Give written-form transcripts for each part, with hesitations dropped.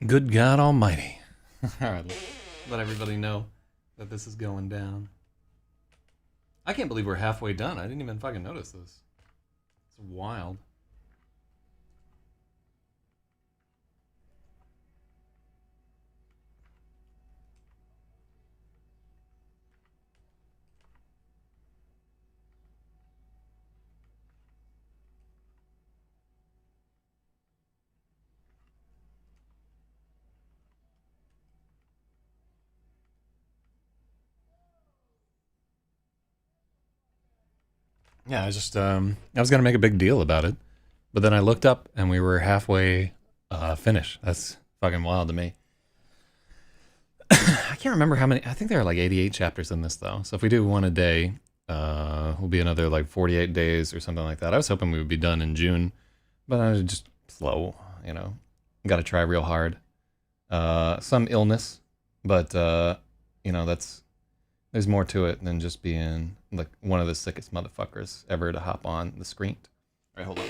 Good God Almighty. Alright, let everybody know that this is going down. I can't believe we're halfway done. I didn't even fucking notice this. It's wild. Yeah, I was gonna make a big deal about it, but then I looked up and we were halfway finished. That's fucking wild to me. I can't remember how many. I think there are like 88 chapters in this though. So if we do one a day, will be another like 48 days or something like that. I was hoping we would be done in June, but I was just slow. You know, got to try real hard. Some illness, but you know there's more to it than just being like one of the sickest motherfuckers ever to hop on the screen. All right, hold on.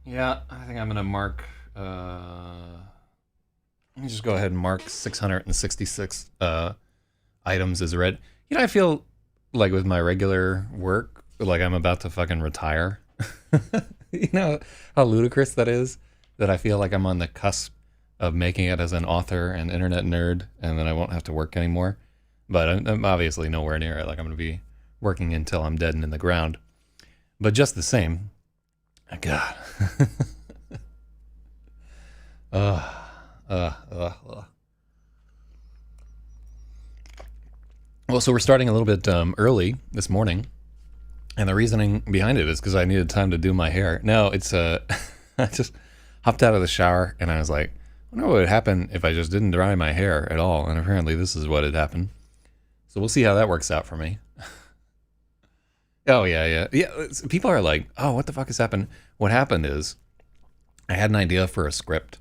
Yeah, I think I'm gonna mark. Let me just go ahead and mark 666 items as read. You know, I feel like with my regular work, like I'm about to fucking retire. You know how ludicrous that is? That I feel like I'm on the cusp of making it as an author and internet nerd, and then I won't have to work anymore. But I'm obviously nowhere near it. Like I'm going to be working until I'm dead and in the ground. But just the same, God. Well, so we're starting a little bit early this morning. And the reasoning behind it is because I needed time to do my hair. No, it's I just hopped out of the shower and I was like, I wonder what would happen if I just didn't dry my hair at all. And apparently this is what had happened. So we'll see how that works out for me. Oh, yeah. People are like, oh, what the fuck has happened? What happened is I had an idea for a script.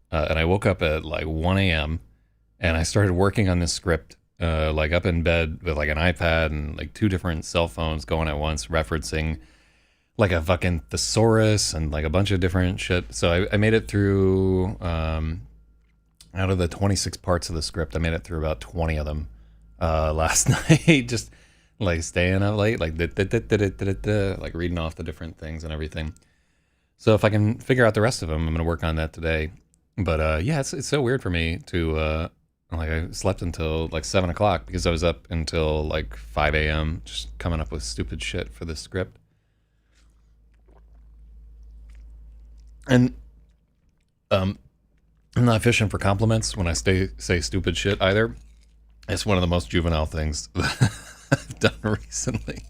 And I woke up at like 1 a.m. and I started working on this script. Like up in bed with like an iPad and like 2 different cell phones going at once, referencing like a fucking thesaurus and like a bunch of different shit. So I made it through, out of the 26 parts of the script, I made it through about 20 of them last night, just like staying up late, like like reading off the different things and everything. So if I can figure out the rest of them, I'm going to work on that today. But yeah, it's so weird for me to... like I slept until like 7 o'clock because I was up until like 5 a.m. just coming up with stupid shit for this script. And I'm not fishing for compliments when I say stupid shit either. It's one of the most juvenile things that I've done recently.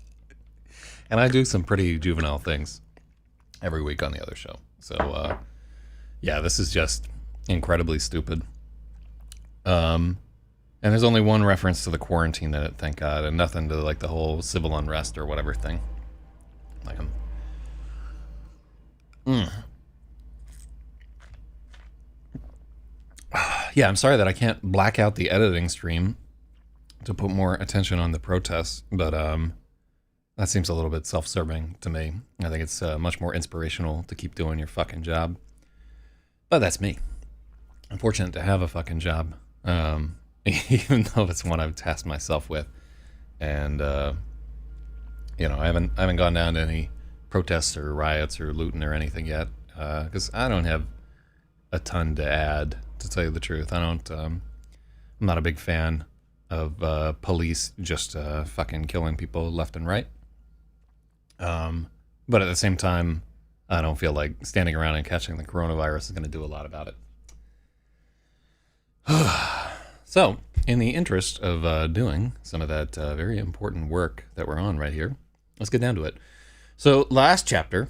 And I do some pretty juvenile things every week on the other show. So yeah, this is just incredibly stupid. And there's only one reference to the quarantine in it, thank God, and nothing to like the whole civil unrest or whatever thing. Like yeah, I'm sorry that I can't black out the editing stream to put more attention on the protests, but that seems a little bit self-serving to me. I think it's much more inspirational to keep doing your fucking job. But that's me. I'm fortunate to have a fucking job. Even though it's one I've tasked myself with, and you know, I haven't gone down to any protests or riots or looting or anything yet, because I don't have a ton to add, to tell you the truth. I'm not a big fan of police just fucking killing people left and right. But at the same time, I don't feel like standing around and catching the coronavirus is going to do a lot about it. So, in the interest of doing some of that very important work that we're on right here, let's get down to it. So, last chapter,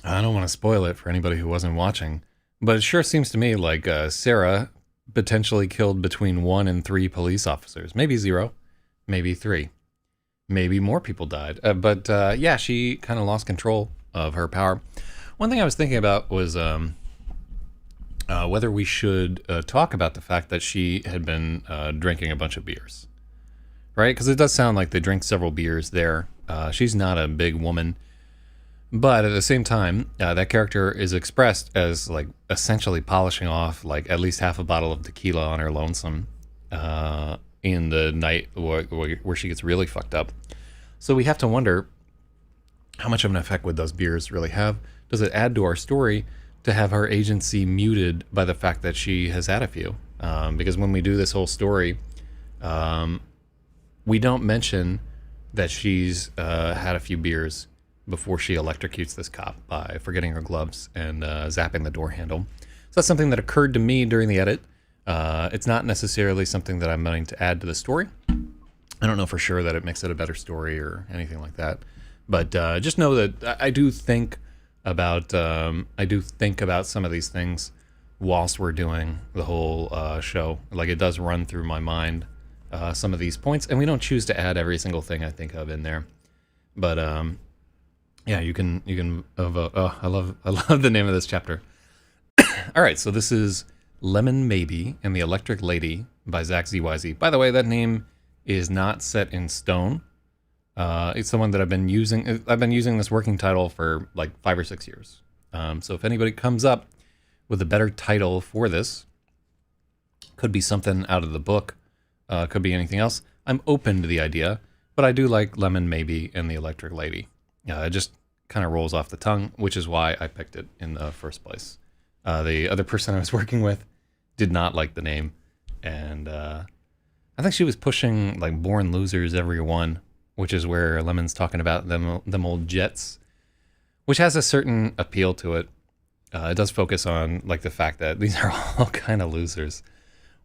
I don't want to spoil it for anybody who wasn't watching, but it sure seems to me like Sarah potentially killed between 1 and 3 police officers. Maybe 0, maybe 3. Maybe more people died. But yeah, she kind of lost control of her power. One thing I was thinking about was... whether we should talk about the fact that she had been drinking a bunch of beers, right? Because it does sound like they drank several beers there She's not a big woman, but at the same time, that character is expressed as like essentially polishing off like at least half a bottle of tequila on her lonesome in the night where she gets really fucked up. So we have to wonder, how much of an effect would those beers really have? Does it add to our story to have her agency muted by the fact that she has had a few? Because when we do this whole story, we don't mention that she's had a few beers before she electrocutes this cop by forgetting her gloves and zapping the door handle. So that's something that occurred to me during the edit. It's not necessarily something that I'm going to add to the story. I don't know for sure that it makes it a better story or anything like that. But just know that I do think about some of these things whilst we're doing the whole show. Like, it does run through my mind some of these points, and we don't choose to add every single thing I think of in there. But yeah, you can vote. Oh, I love the name of this chapter. All right, so this is Lemon Maybe and the Electric Lady by Zak Zyz. By the way, that name is not set in stone. It's the one that I've been using. I've been using this working title for like 5 or 6 years. So if anybody comes up with a better title for this, could be something out of the book, could be anything else, I'm open to the idea, but I do like Lemon Maybe and the Electric Lady. It just kind of rolls off the tongue, which is why I picked it in the first place. The other person I was working with did not like the name, and I think she was pushing like Born Losers every one, which is where Lemon's talking about them old jets, which has a certain appeal to it. It does focus on like the fact that these are all kind of losers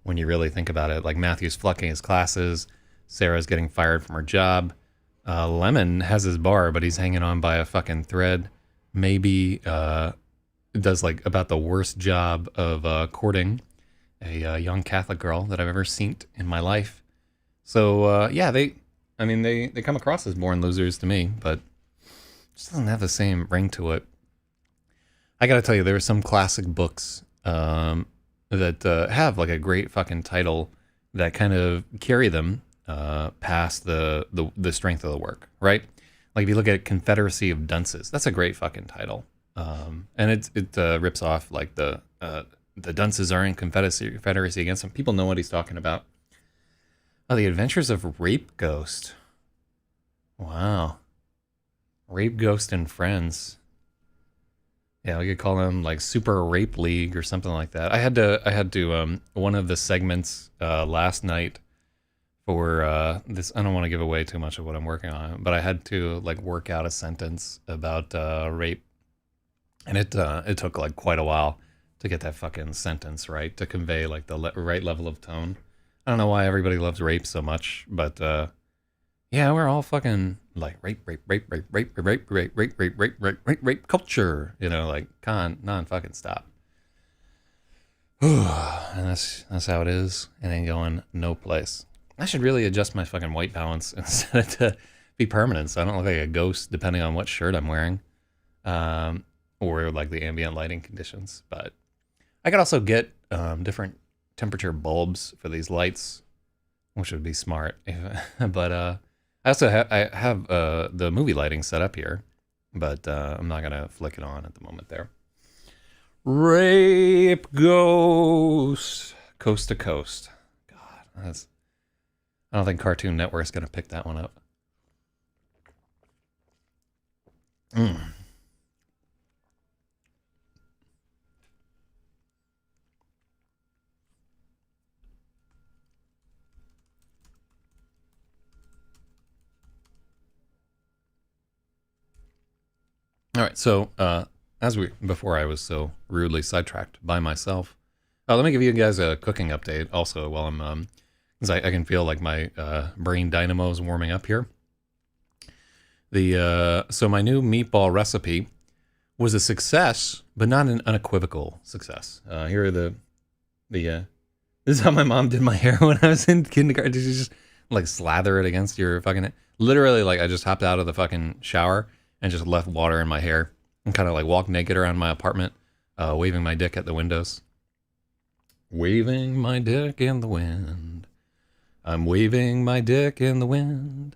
when you really think about it. Like, Matthew's flunking his classes, Sarah's getting fired from her job, Lemon has his bar, but he's hanging on by a fucking thread. Maybe does like about the worst job of courting a young Catholic girl that I've ever seen in my life. So yeah, they come across as born losers to me, but it just doesn't have the same ring to it. I gotta tell you, there are some classic books that have like a great fucking title that kind of carry them past the strength of the work, right? Like, if you look at Confederacy of Dunces, that's a great fucking title. And it rips off like the Dunces are in Confederacy against them. People know what he's talking about. Oh, The Adventures of Rape Ghost. Wow. Rape Ghost and Friends. Yeah, we could call them like Super Rape League or something like that. I had to one of the segments last night for this. I don't want to give away too much of what I'm working on, but I had to like work out a sentence about rape, and it took like quite a while to get that fucking sentence right, to convey like the right level of tone. I don't know why everybody loves rape so much, but yeah, we're all fucking like rape culture, you know, like non-fucking stop. And that's how it is. It ain't going no place. I should really adjust my fucking white balance and set it to be permanent, so I don't look like a ghost depending on what shirt I'm wearing, or like the ambient lighting conditions. But I could also get different temperature bulbs for these lights, which would be smart. But I also have the movie lighting set up here, but I'm not gonna flick it on at the moment there. Rape Ghost, Coast to Coast. God, I don't think Cartoon Network's gonna pick that one up. All right, so before I was so rudely sidetracked by myself, let me give you guys a cooking update also while I'm, because I can feel like my brain dynamo is warming up here. So my new meatball recipe was a success, but not an unequivocal success. Here are this is how my mom did my hair when I was in kindergarten. Did you just like slather it against your fucking, literally, like I just hopped out of the fucking shower and just left water in my hair and kind of like walked naked around my apartment, waving my dick at the windows. Waving my dick in the wind. I'm waving my dick in the wind.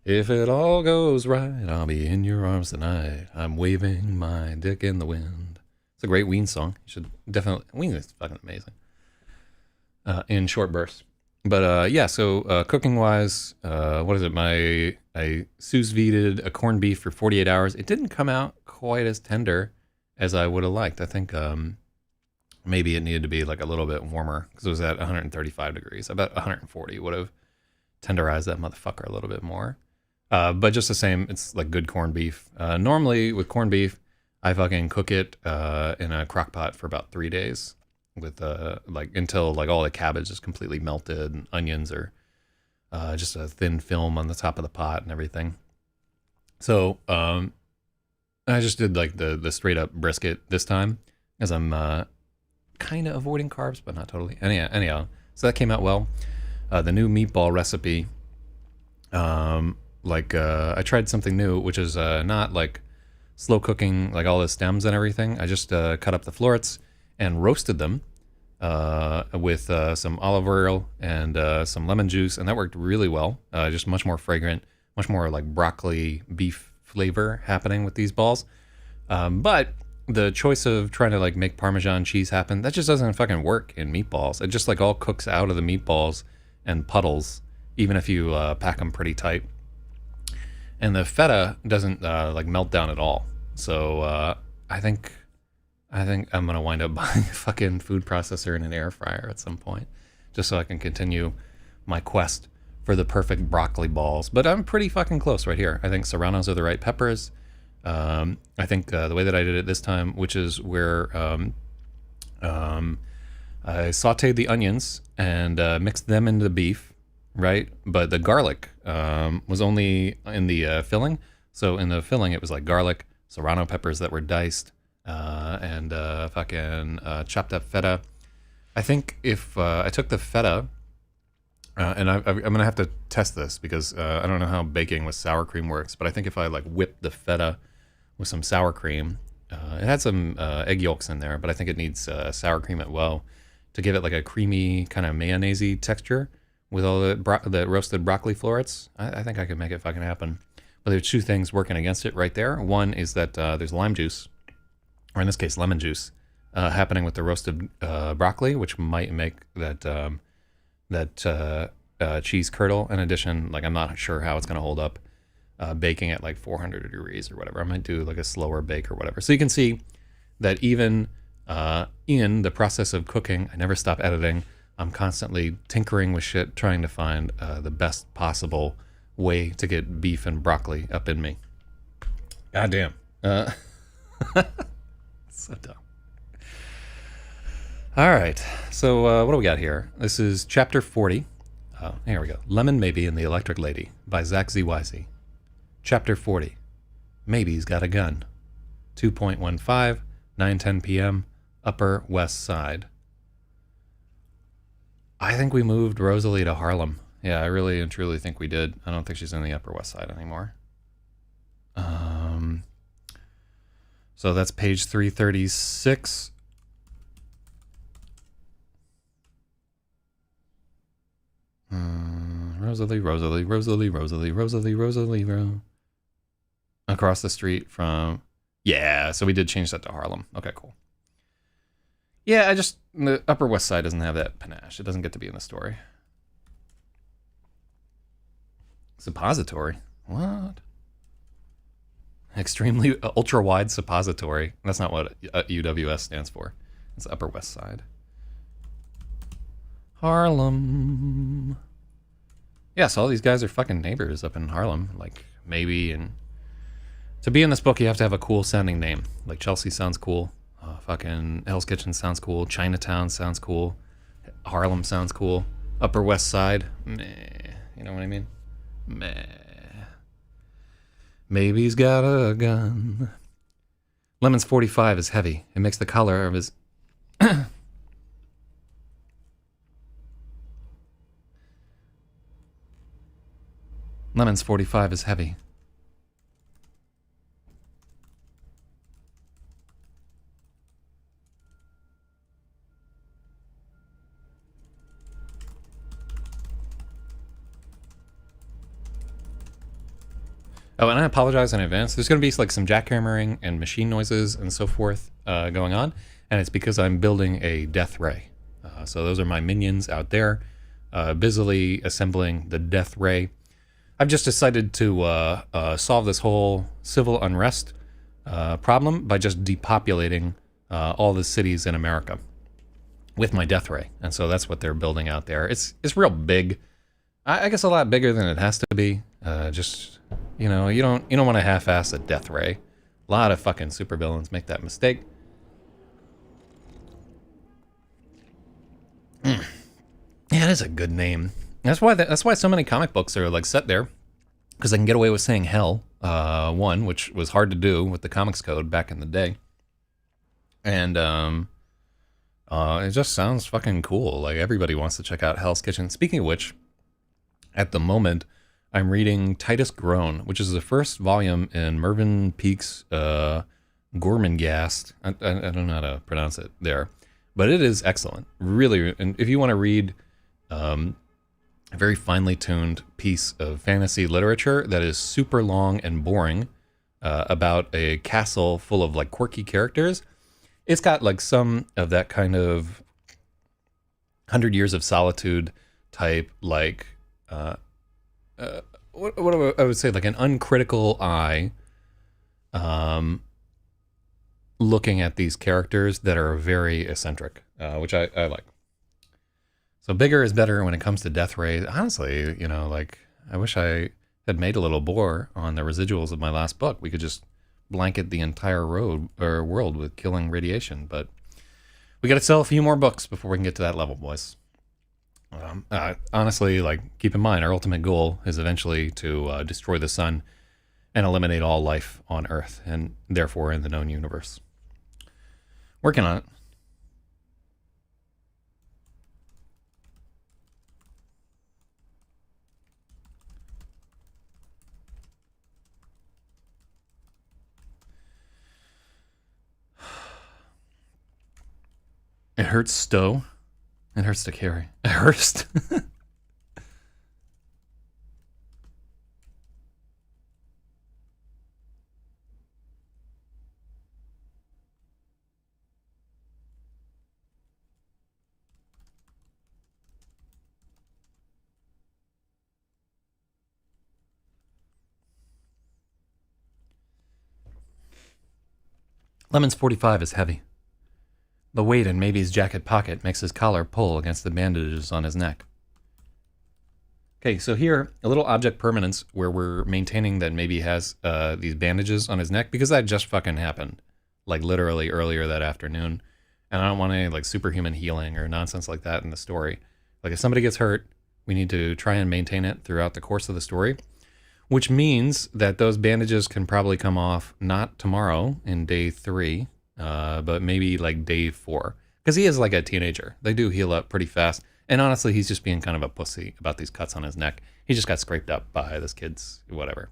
If it all goes right, I'll be in your arms tonight. I'm waving my dick in the wind. It's a great Ween song. You should definitely. Ween is fucking amazing. In short bursts. But yeah, so cooking wise, what is it? I sous vide'd a corned beef for 48 hours. It didn't come out quite as tender as I would have liked. I think maybe it needed to be like a little bit warmer because it was at 135 degrees. About 140 would have tenderized that motherfucker a little bit more. But just the same, it's like good corned beef. Normally with corned beef, I fucking cook it in a crock pot for about 3 days with like until like all the cabbage is completely melted and onions are just a thin film on the top of the pot and everything. So I just did like the straight up brisket this time as I'm kind of avoiding carbs, but not totally. Anyhow, so that came out well. The new meatball recipe, I tried something new, which is not like slow cooking, like all the stems and everything. I just cut up the florets and roasted them with some olive oil and some lemon juice, and that worked really well. Just much more fragrant, much more like broccoli beef flavor happening with these balls. But the choice of trying to like make Parmesan cheese happen, that just doesn't fucking work in meatballs. It just like all cooks out of the meatballs and puddles, even if you pack them pretty tight. And the feta doesn't like melt down at all. So I think I'm gonna wind up buying a fucking food processor and an air fryer at some point, just so I can continue my quest for the perfect broccoli balls. But I'm pretty fucking close right here. I think serranos are the right peppers. I think the way that I did it this time, which is where I sauteed the onions and mixed them into the beef, right? But the garlic was only in the filling. So in the filling, it was like garlic, serrano peppers that were diced, and fucking chopped up feta. I think if I took the feta, and I'm gonna have to test this because I don't know how baking with sour cream works, but I think if I like whipped the feta with some sour cream, it had some egg yolks in there, but I think it needs sour cream as well to give it like a creamy kind of mayonnaise-y texture with all the roasted broccoli florets. I think I could make it fucking happen. But there's two things working against it right there. One is that there's lime juice, or in this case, lemon juice, happening with the roasted broccoli, which might make that cheese curdle. In addition, like I'm not sure how it's going to hold up baking at like 400 degrees or whatever. I might do like a slower bake or whatever. So you can see that even in the process of cooking, I never stop editing. I'm constantly tinkering with shit, trying to find the best possible way to get beef and broccoli up in me. God damn. So dumb. All right. So what do we got here? This is chapter 40. Oh, here we go. Lemon Maybe and the Electric Lady by Zak Zyz. Chapter 40. Maybe's Got a Gun. 2.15, 9:10 p.m., Upper West Side. I think we moved Rosalie to Harlem. Yeah, I really and truly think we did. I don't think she's in the Upper West Side anymore. So that's page 336. Rosalie. Across the street from... Yeah, so we did change that to Harlem. Okay, cool. Yeah, the Upper West Side doesn't have that panache. It doesn't get to be in the story. Suppository? What? Extremely ultra-wide suppository. That's not what UWS stands for. It's Upper West Side. Harlem. Yeah, so all these guys are fucking neighbors up in Harlem. Like, maybe, and... To be in this book, you have to have a cool sounding name. Like Chelsea sounds cool. Fucking Hell's Kitchen sounds cool. Chinatown sounds cool. Harlem sounds cool. Upper West Side, meh. You know what I mean? Meh. Maybe's got a gun. Lemon's 45 is heavy. It makes the color of his... Lemon's 45 is heavy. Oh, and I apologize in advance. There's going to be like some jackhammering and machine noises and so forth going on, and it's because I'm building a death ray. So those are my minions out there, busily assembling the death ray. I've just decided to solve this whole civil unrest problem by just depopulating all the cities in America with my death ray, and so that's what they're building out there. It's real big. I guess a lot bigger than it has to be. Just you know, you don't want to half-ass a death ray. A lot of fucking supervillains make that mistake. Yeah, it is a good name. That's why so many comic books are like set there, because they can get away with saying hell. One, which was hard to do with the comics code back in the day, and it just sounds fucking cool. Like everybody wants to check out Hell's Kitchen. Speaking of which, at the moment, I'm reading Titus Groan, which is the first volume in Mervyn Peake's Gormenghast. I don't know how to pronounce it there, but it is excellent. Really, and if you want to read a very finely tuned piece of fantasy literature that is super long and boring about a castle full of like quirky characters, it's got like some of that kind of 100 Years of Solitude type, like what I would say, like an uncritical eye looking at these characters that are very eccentric, which I like. So bigger is better when it comes to death ray. Honestly, you know, like I wish I had made a little bore on the residuals of my last book. We could just blanket the entire world with killing radiation, but we got to sell a few more books before we can get to that level, boys. Honestly, like, keep in mind, our ultimate goal is eventually to destroy the sun and eliminate all life on Earth, and therefore in the known universe. Working on it. It hurts stow. It hurts to carry. It hurts. Lemon's 45 is heavy. The weight in Maybe's jacket pocket makes his collar pull against the bandages on his neck. Okay, so here, a little object permanence where we're maintaining that Maybe has these bandages on his neck, because that just fucking happened, like literally earlier that afternoon. And I don't want any like superhuman healing or nonsense like that in the story. Like if somebody gets hurt, we need to try and maintain it throughout the course of the story, which means that those bandages can probably come off not tomorrow in day 3, but maybe like day 4, because he is like a teenager. They do heal up pretty fast, and honestly, he's just being kind of a pussy about these cuts on his neck. He just got scraped up by this kid's whatever,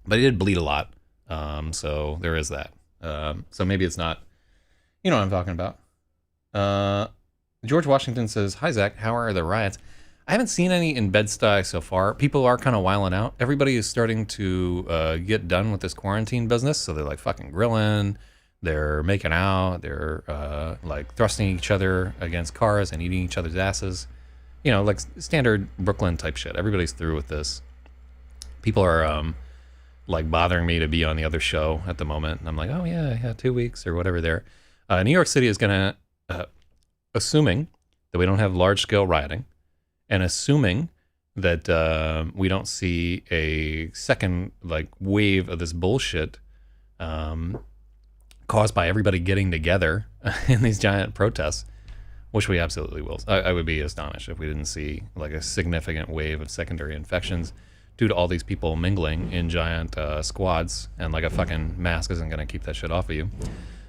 but he did bleed a lot, so there is that. So maybe it's not, you know what I'm talking about. George Washington says, "Hi Zach, how are the riots?" I haven't seen any in Bed-Stuy so far. People are kind of wiling out. Everybody is starting to get done with this quarantine business, so they're like fucking grilling. They're making out, they're like thrusting each other against cars and eating each other's asses. You know, like standard Brooklyn type shit. Everybody's through with this. People are like bothering me to be on the other show at the moment. And I'm like, oh yeah, 2 weeks or whatever there. New York City is gonna, assuming that we don't have large scale rioting, and assuming that we don't see a second like wave of this bullshit, caused by everybody getting together in these giant protests, which we absolutely will. I would be astonished if we didn't see like a significant wave of secondary infections due to all these people mingling in giant squads, and like a fucking mask isn't going to keep that shit off of you.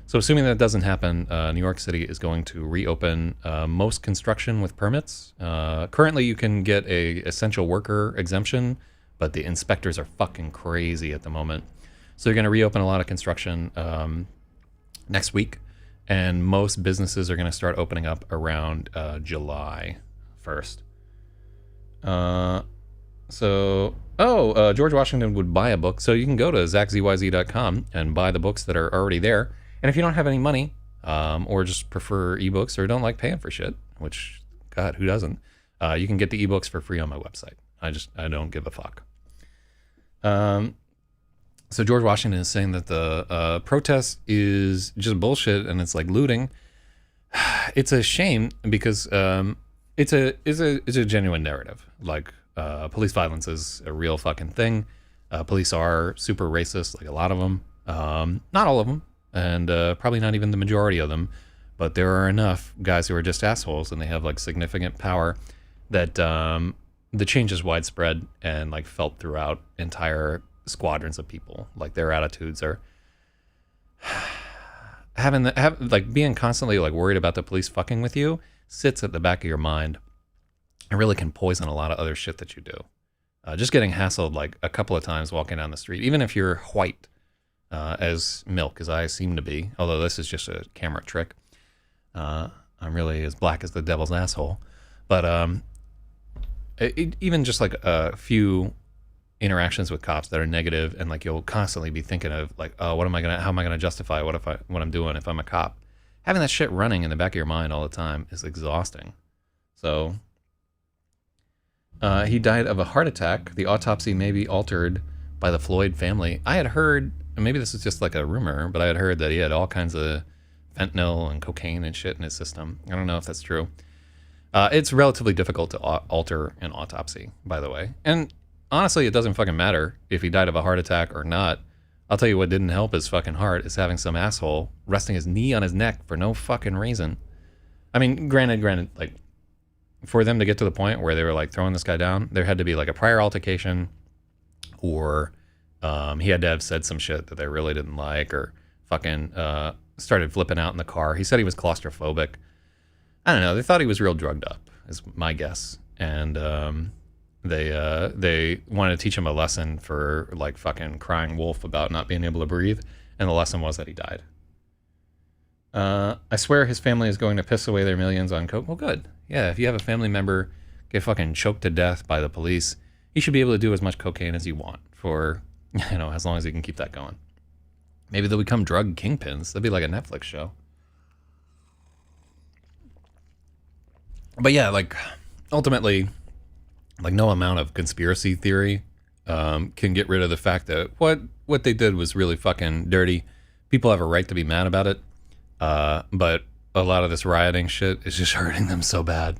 So assuming that doesn't happen, New York City is going to reopen most construction with permits. Currently you can get a essential worker exemption, but the inspectors are fucking crazy at the moment. So you're going to reopen a lot of construction next week, and most businesses are going to start opening up around July 1st. George Washington would buy a book. So you can go to zakzyz.com and buy the books that are already there. And if you don't have any money, or just prefer ebooks or don't like paying for shit, which, God, who doesn't? You can get the ebooks for free on my website. I don't give a fuck. So George Washington is saying that the protest is just bullshit and it's like looting. It's a shame because it's a genuine narrative. Like police violence is a real fucking thing. Police are super racist, like a lot of them. Not all of them, and probably not even the majority of them. But there are enough guys who are just assholes, and they have like significant power that the change is widespread and like felt throughout entire squadrons of people. Like their attitudes are being constantly like worried about the police fucking with you sits at the back of your mind and really can poison a lot of other shit that you do. Just getting hassled like a couple of times walking down the street, even if you're white as milk, as I seem to be, although this is just a camera trick. I'm really as black as the devil's asshole. But even just like a few interactions with cops that are negative, and like you'll constantly be thinking of like, oh, how am I gonna justify what I'm doing if I'm a cop? Having that shit running in the back of your mind all the time is exhausting. So he died of a heart attack. The autopsy may be altered by the Floyd family. I had heard, and maybe this is just like a rumor, but I had heard that he had all kinds of fentanyl and cocaine and shit in his system. I don't know if that's true. It's relatively difficult to alter an autopsy, by the way. And honestly, it doesn't fucking matter if he died of a heart attack or not. I'll tell you what didn't help his fucking heart is having some asshole resting his knee on his neck for no fucking reason. I mean, granted, like, for them to get to the point where they were like throwing this guy down, there had to be like a prior altercation, or he had to have said some shit that they really didn't like, or fucking started flipping out in the car. He said he was claustrophobic. I don't know. They thought he was real drugged up, is my guess. And they wanted to teach him a lesson for like fucking crying wolf about not being able to breathe. And the lesson was that he died. I swear his family is going to piss away their millions on coke. Well, good. Yeah, if you have a family member get fucking choked to death by the police, you should be able to do as much cocaine as you want for, as long as you can keep that going. Maybe they'll become drug kingpins. That'd be like a Netflix show. But yeah, like, ultimately, like, no amount of conspiracy theory can get rid of the fact that what they did was really fucking dirty. People have a right to be mad about it. But a lot of this rioting shit is just hurting them so bad.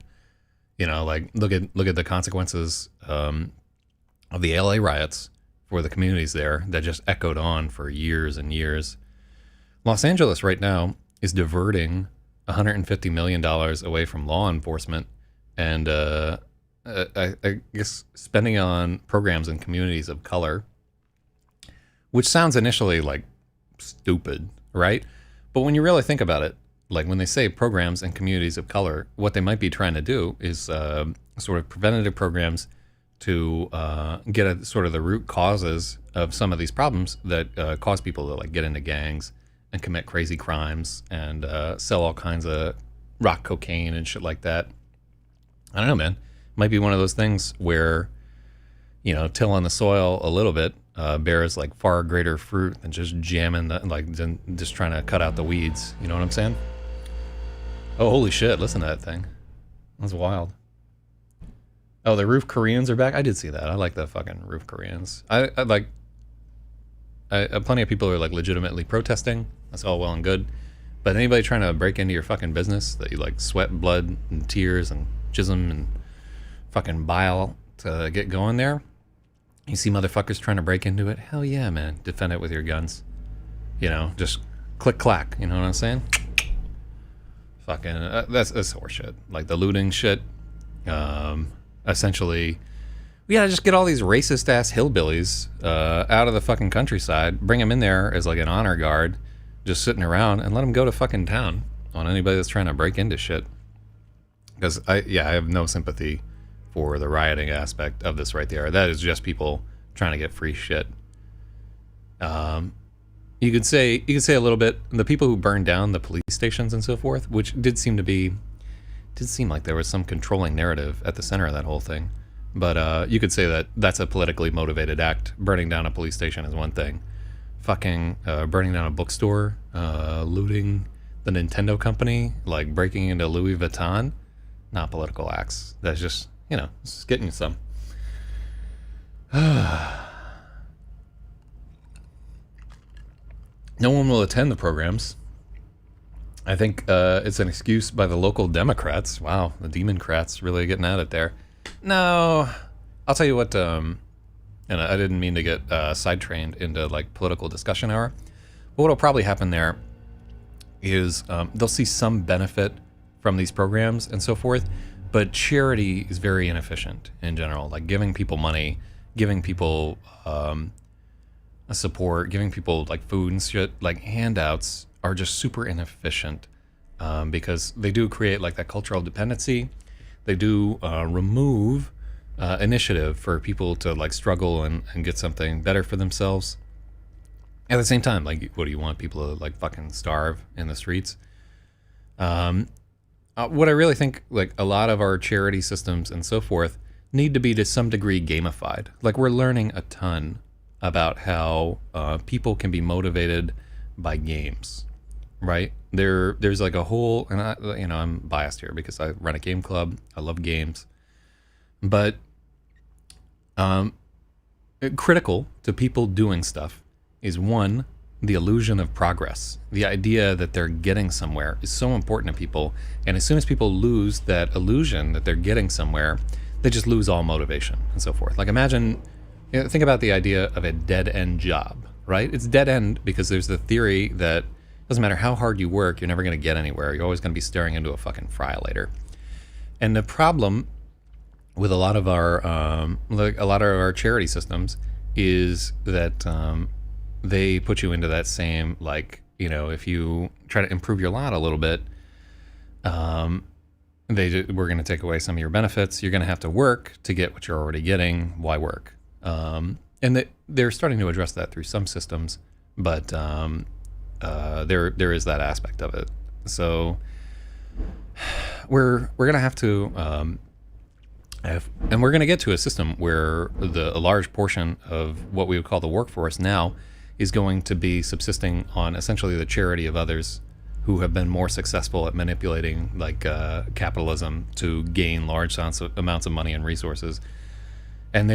Like, look at the consequences of the LA riots for the communities there that just echoed on for years and years. Los Angeles right now is diverting $150 million away from law enforcement and I guess spending on programs in communities of color, which sounds initially like stupid, right? But when you really think about it, like when they say programs in communities of color, what they might be trying to do is sort of preventative programs to get at sort of the root causes of some of these problems that cause people to like get into gangs and commit crazy crimes and sell all kinds of rock cocaine and shit like that. I don't know, man. Might be one of those things where, tilling the soil a little bit bears like far greater fruit than just jamming just trying to cut out the weeds. You know what I'm saying? Oh, holy shit. Listen to that thing. That's wild. Oh, the roof Koreans are back. I did see that. I like the fucking roof Koreans. I plenty of people are like legitimately protesting. That's all well and good. But anybody trying to break into your fucking business that you like sweat, blood, and tears and jism and fucking bile to get going there, you see motherfuckers trying to break into it, hell yeah, man. Defend it with your guns. Just click clack. You know what I'm saying? Fucking that's horseshit. Like the looting shit. Essentially, we gotta just get all these racist ass hillbillies out of the fucking countryside, bring them in there as like an honor guard, just sitting around, and let them go to fucking town on anybody that's trying to break into shit. Because I have no sympathy for the rioting aspect of this right there. That is just people trying to get free shit. You could say a little bit, the people who burned down the police stations and so forth, which did seem like there was some controlling narrative at the center of that whole thing. but you could say that that's a politically motivated act. Burning down a police station is one thing. Fucking burning down a bookstore, looting the Nintendo company, like breaking into Louis Vuitton, not political acts. That's just, it's getting you some. No one will attend the programs. I think it's an excuse by the local Democrats. Wow, the Democrats really getting at it there. No, I'll tell you what, and I didn't mean to get sidetrained into like political discussion hour. But what'll probably happen there is they'll see some benefit from these programs and so forth, but charity is very inefficient in general. Like giving people money, giving people support, giving people like food and shit, like handouts are just super inefficient because they do create like that cultural dependency. They do remove initiative for people to like struggle and get something better for themselves. At the same time, like, what do you want people to like fucking starve in the streets? What I really think, like, a lot of our charity systems and so forth need to be to some degree gamified. Like, we're learning a ton about how people can be motivated by games, right? There's like a whole, and I'm biased here because I run a game club. I love games, but critical to people doing stuff is one, the illusion of progress. The idea that they're getting somewhere is so important to people. And as soon as people lose that illusion that they're getting somewhere, they just lose all motivation and so forth. Like imagine, think about the idea of a dead end job, right? It's dead end because there's the theory that it doesn't matter how hard you work, you're never going to get anywhere. You're always going to be staring into a fucking fryer later. And the problem with a lot of our charity systems is that they put you into that same, like, if you try to improve your lot a little bit, we're going to take away some of your benefits. You're going to have to work to get what you're already getting. Why work? And they're starting to address that through some systems, but there is that aspect of it. So we're going to have to, and we're going to get to a system where a large portion of what we would call the workforce now is going to be subsisting on essentially the charity of others who have been more successful at manipulating like capitalism to gain large amounts of money and resources. And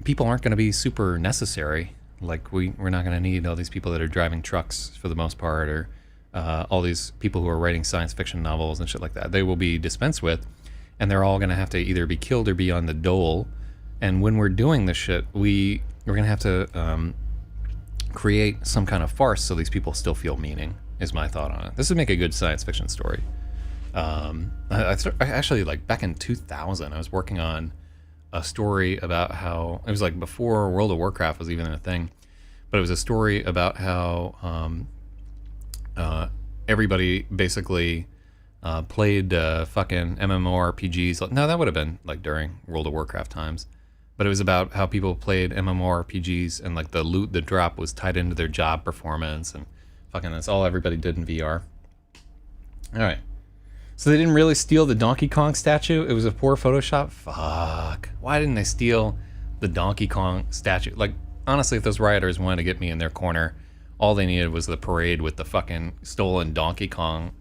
people aren't going to be super necessary. Like we're not going to need all these people that are driving trucks for the most part, or all these people who are writing science fiction novels and shit like that. They will be dispensed with, and they're all going to have to either be killed or be on the dole. And when we're doing this shit, we're going to have to create some kind of farce so these people still feel meaning, is my thought on it. This would make a good science fiction story. I actually, like, back in 2000, I was working on a story about how, it was like before World of Warcraft was even a thing, but it was a story about how everybody basically played fucking MMORPGs. No, that would have been like during World of Warcraft times. But it was about how people played MMORPGs and like the loot, the drop was tied into their job performance, and fucking that's all everybody did in VR. All right. So they didn't really steal the Donkey Kong statue. It was a poor Photoshop. Fuck. Why didn't they steal the Donkey Kong statue? Like, honestly, if those rioters wanted to get me in their corner, all they needed was the parade with the fucking stolen Donkey Kong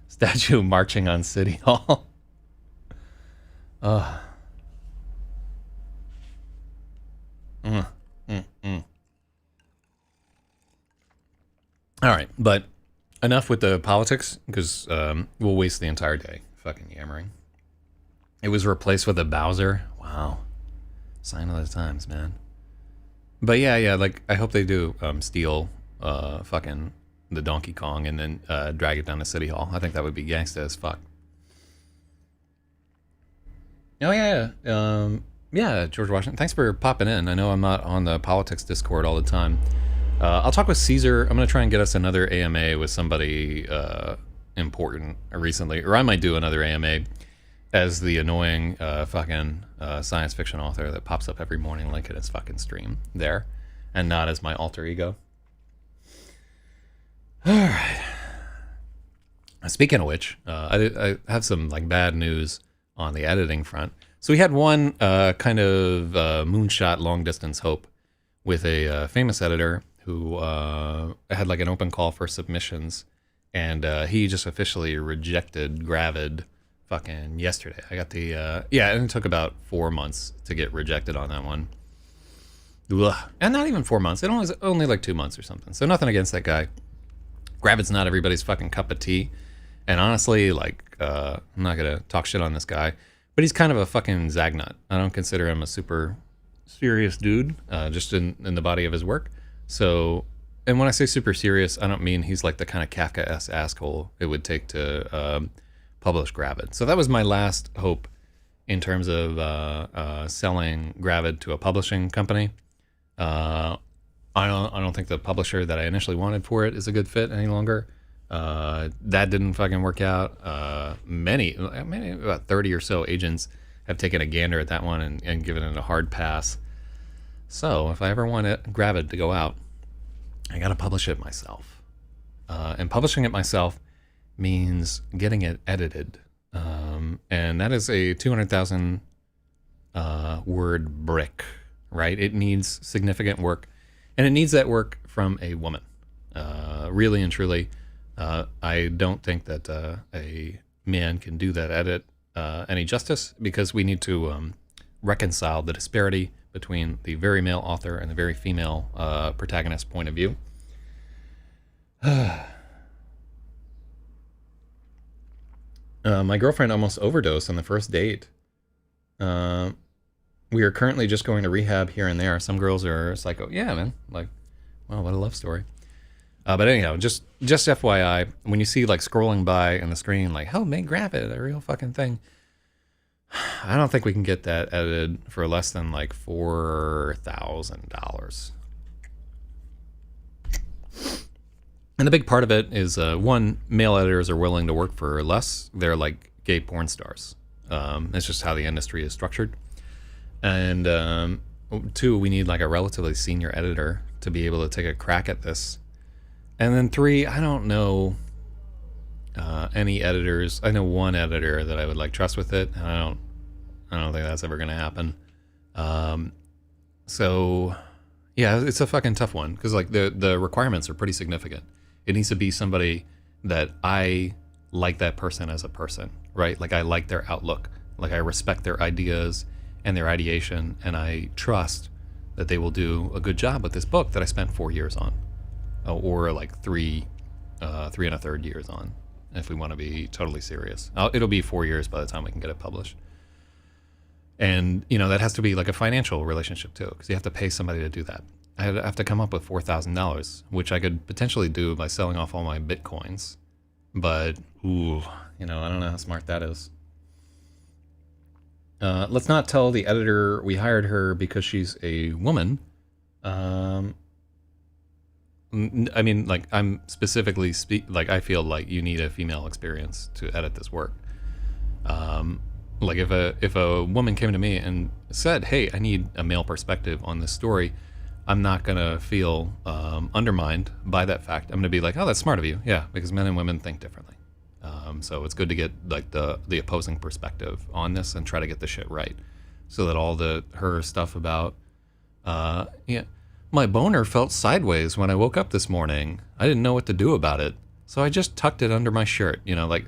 statue marching on City Hall. All right, but enough with the politics, because we'll waste the entire day fucking yammering. It was replaced with a Bowser. Wow. Sign of the times, man. But yeah, like, I hope they do steal fucking the Donkey Kong and then drag it down to City Hall. I think that would be gangsta as fuck. Oh, yeah. Yeah, George Washington. Thanks for popping in. I know I'm not on the politics Discord all the time. I'll talk with Caesar. I'm going to try and get us another AMA with somebody important recently. Or I might do another AMA as the annoying fucking science fiction author that pops up every morning like in his fucking stream there. And not as my alter ego. All right. Speaking of which, I have some like bad news on the editing front. So we had one kind of moonshot long distance hope with a famous editor who had like an open call for submissions, and he just officially rejected Gravid fucking yesterday. I got the yeah, and it took about 4 months to get rejected on that one. Ugh. And not even 4 months. It was only like 2 months or something. So nothing against that guy. Gravid's not everybody's fucking cup of tea. And honestly, like, I'm not gonna talk shit on this guy, but he's kind of a fucking zagnut. I don't consider him a super serious dude, just in the body of his work. So, and when I say super serious, I don't mean he's like the kind of Kafka-esque asshole it would take to publish Gravid. So that was my last hope in terms of selling Gravid to a publishing company. I don't think the publisher that I initially wanted for it is a good fit any longer. That didn't fucking work out. Maybe about 30 or so agents have taken a gander at that one and given it a hard pass. So if I ever want Gravid to go out, I gotta publish it myself. And publishing it myself means getting it edited. And that is a 200,000 word brick, right? It needs significant work, and it needs that work from a woman. Really and truly, I don't think that a man can do that edit any justice, because we need to reconcile the disparity between the very male author and the very female protagonist point of view. My girlfriend almost overdosed on the first date. We are currently just going to rehab here and there. Some girls are psycho. Yeah, man. Like, wow, what a love story. But anyhow, just FYI, when you see like scrolling by on the screen, like, oh, make Gravid a real fucking thing, I don't think we can get that edited for less than like $4,000. And the big part of it is, one, male editors are willing to work for less. They're like gay porn stars. It's just how the industry is structured. And two, we need like a relatively senior editor to be able to take a crack at this. And then three, I don't know any editors. I know one editor that I would like trust with it, and I don't think that's ever going to happen. So yeah, it's a fucking tough one, because like the requirements are pretty significant. It needs to be somebody that I like that person as a person, right? Like I like their outlook, like I respect their ideas and their ideation, and I trust that they will do a good job with this book that I spent 4 years on, or like three and a third years on, if we want to be totally serious. It'll be 4 years by the time we can get it published. And, you know, that has to be like a financial relationship too, because you have to pay somebody to do that. I have to come up with $4,000, which I could potentially do by selling off all my Bitcoins. But, ooh, you know, I don't know how smart that is. Let's not tell the editor we hired her because she's a woman. I mean, like, I'm specifically like, I feel like you need a female experience to edit this work. Like if a woman came to me and said, hey, I need a male perspective on this story, I'm not gonna feel undermined by that fact. I'm gonna be like, oh, that's smart of you. Yeah, because men and women think differently. So it's good to get like the opposing perspective on this and try to get the shit right, so that all her stuff about yeah, my boner felt sideways when I woke up this morning. I didn't know what to do about it, so I just tucked it under my shirt. You know, like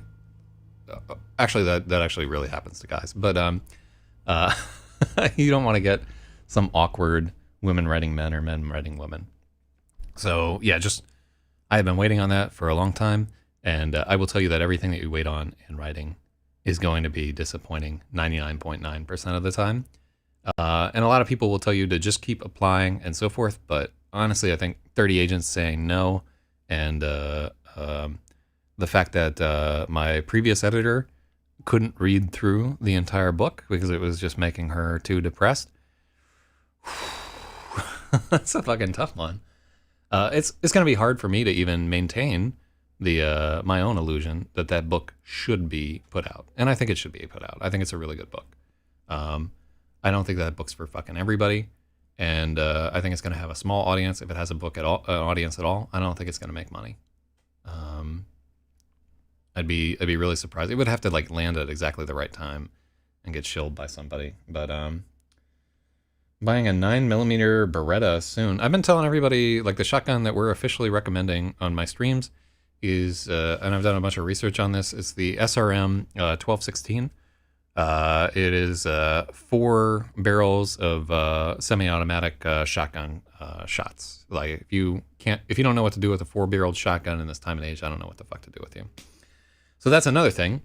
actually that actually really happens to guys. But you don't want to get some awkward women writing men or men writing women. So yeah, I have been waiting on that for a long time, and I will tell you that everything that you wait on in writing is going to be disappointing 99.9% of the time. And a lot of people will tell you to just keep applying and so forth, but honestly, I think 30 agents saying no, and the fact that my previous editor couldn't read through the entire book because it was just making her too depressed. That's a fucking tough one. It's going to be hard for me to even maintain my own illusion that book should be put out, and I think it should be put out. I think it's a really good book. I don't think that book's for fucking everybody, and I think it's going to have a small audience if it has a book at all, an audience at all. I don't think it's going to make money. I'd be really surprised. It would have to like land at exactly the right time and get shilled by somebody. But buying a 9mm Beretta soon. I've been telling everybody, like, the shotgun that we're officially recommending on my streams is, and I've done a bunch of research on this, it's the SRM 1216. It is 4 barrels of semi-automatic shotgun shots. Like, if you don't know what to do with a 4-barreled shotgun in this time and age, I don't know what the fuck to do with you. So that's another thing.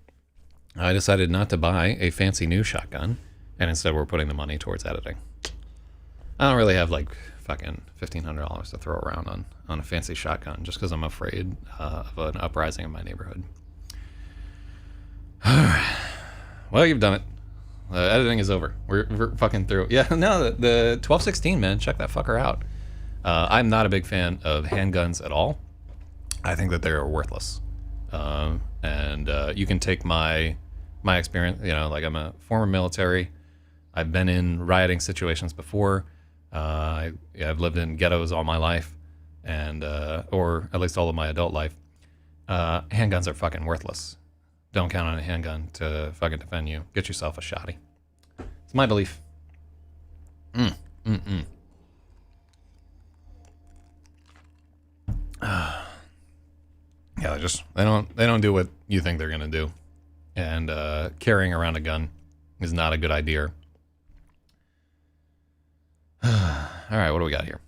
I decided not to buy a fancy new shotgun, and instead we're putting the money towards editing. I don't really have like fucking $1,500 to throw around on a fancy shotgun just because I'm afraid of an uprising in my neighborhood. Well, you've done it. Editing is over. We're fucking through. Yeah, no, the 1216, man, check that fucker out. I'm not a big fan of handguns at all. I think that they're worthless. And you can take my experience, you know, like I'm a former military. I've been in rioting situations before. I've lived in ghettos all my life, and or at least all of my adult life. Handguns are fucking worthless. Don't count on a handgun to fucking defend you. Get yourself a shotty. It's my belief. Yeah, they don't do what you think they're gonna do, and carrying around a gun is not a good idea. All right, what do we got here?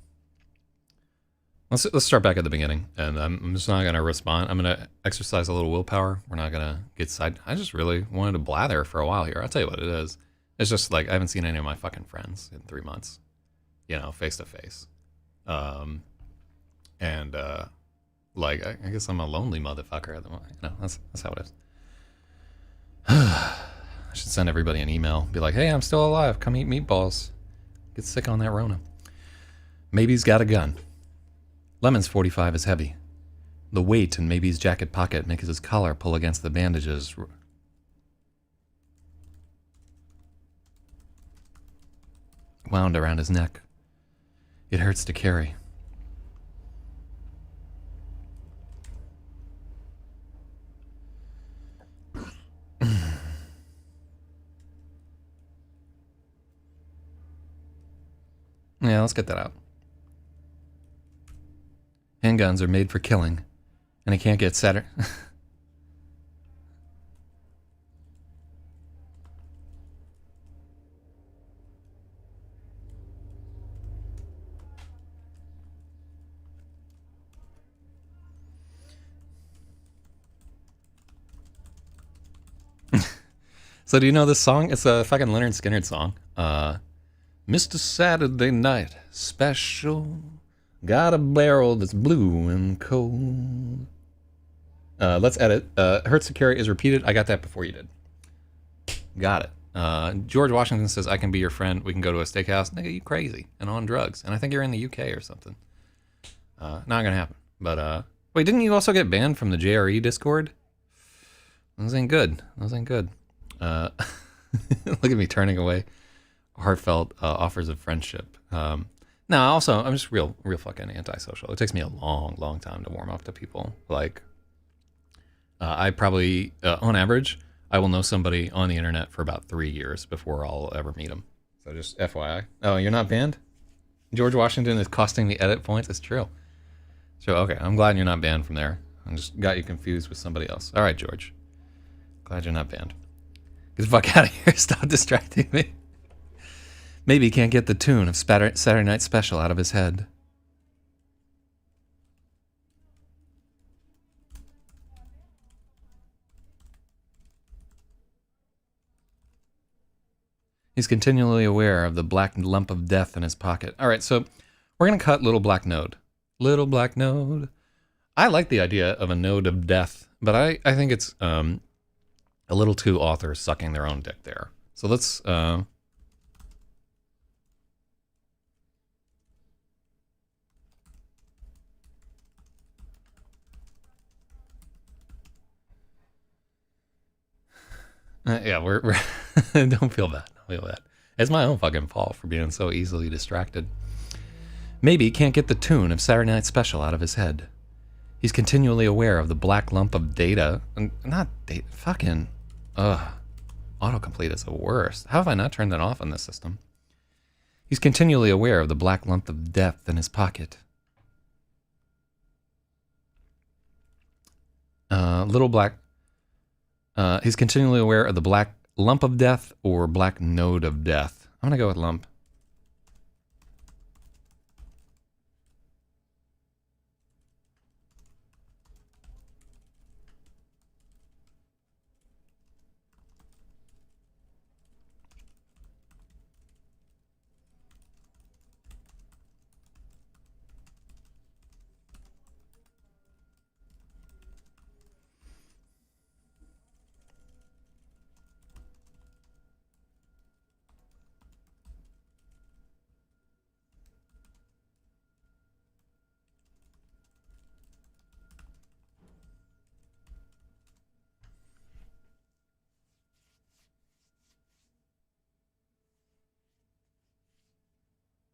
Let's start back at the beginning, and I'm just not gonna respond. I'm gonna exercise a little willpower. We're not gonna get side. I just really wanted to blather for a while here. I'll tell you what it is. It's just like I haven't seen any of my fucking friends in 3 months, you know, face to face, and like I guess I'm a lonely motherfucker at the moment. You know, that's how it is. I should send everybody an email, be like, hey, I'm still alive. Come eat meatballs. Get sick on that Rona. Maybe's got a gun. Lemon's 45 is heavy. The weight in Maybe's jacket pocket makes his collar pull against the bandages. Wound around his neck. It hurts to carry. Yeah, let's get that out. Handguns are made for killing, and he can't get sadder. So do you know this song? It's a fucking Leonard Skinner song. Mr. Saturday Night Special, got a barrel that's blue and cold. Let's edit. Hurts to carry is repeated. I got that before you did. Got it. George Washington says, I can be your friend. We can go to a steakhouse. Nigga, you crazy and on drugs. And I think you're in the UK or something. Not gonna happen. But, wait, didn't you also get banned from the JRE Discord? Those ain't good. Those ain't good. Look at me turning away heartfelt offers of friendship. No, also, I'm just real fucking antisocial. It takes me a long time to warm up to people. Like, I probably, on average, I will know somebody on the internet for about 3 years before I'll ever meet them. So just FYI. Oh, you're not banned? George Washington is costing me edit points? It's true. So, okay, I'm glad you're not banned from there. I just got you confused with somebody else. All right, George. Glad you're not banned. Get the fuck out of here. Stop distracting me. Maybe he can't get the tune of Saturday Night Special out of his head. He's continually aware of the black lump of death in his pocket. All right, so we're going to cut Little Black Node. Little Black Node. I like the idea of a node of death, but I think it's a little too authors sucking their own dick there. So let's... yeah, we're don't feel bad. Don't feel bad. It's my own fucking fault for being so easily distracted. Maybe he can't get the tune of Saturday Night Special out of his head. He's continually aware of the black lump of data. Not data. Fucking. Ugh. Autocomplete is the worst. How have I not turned that off on this system? He's continually aware of the black lump of death in his pocket. Little black. He's continually aware of the black lump of death or black node of death. I'm gonna go with lump.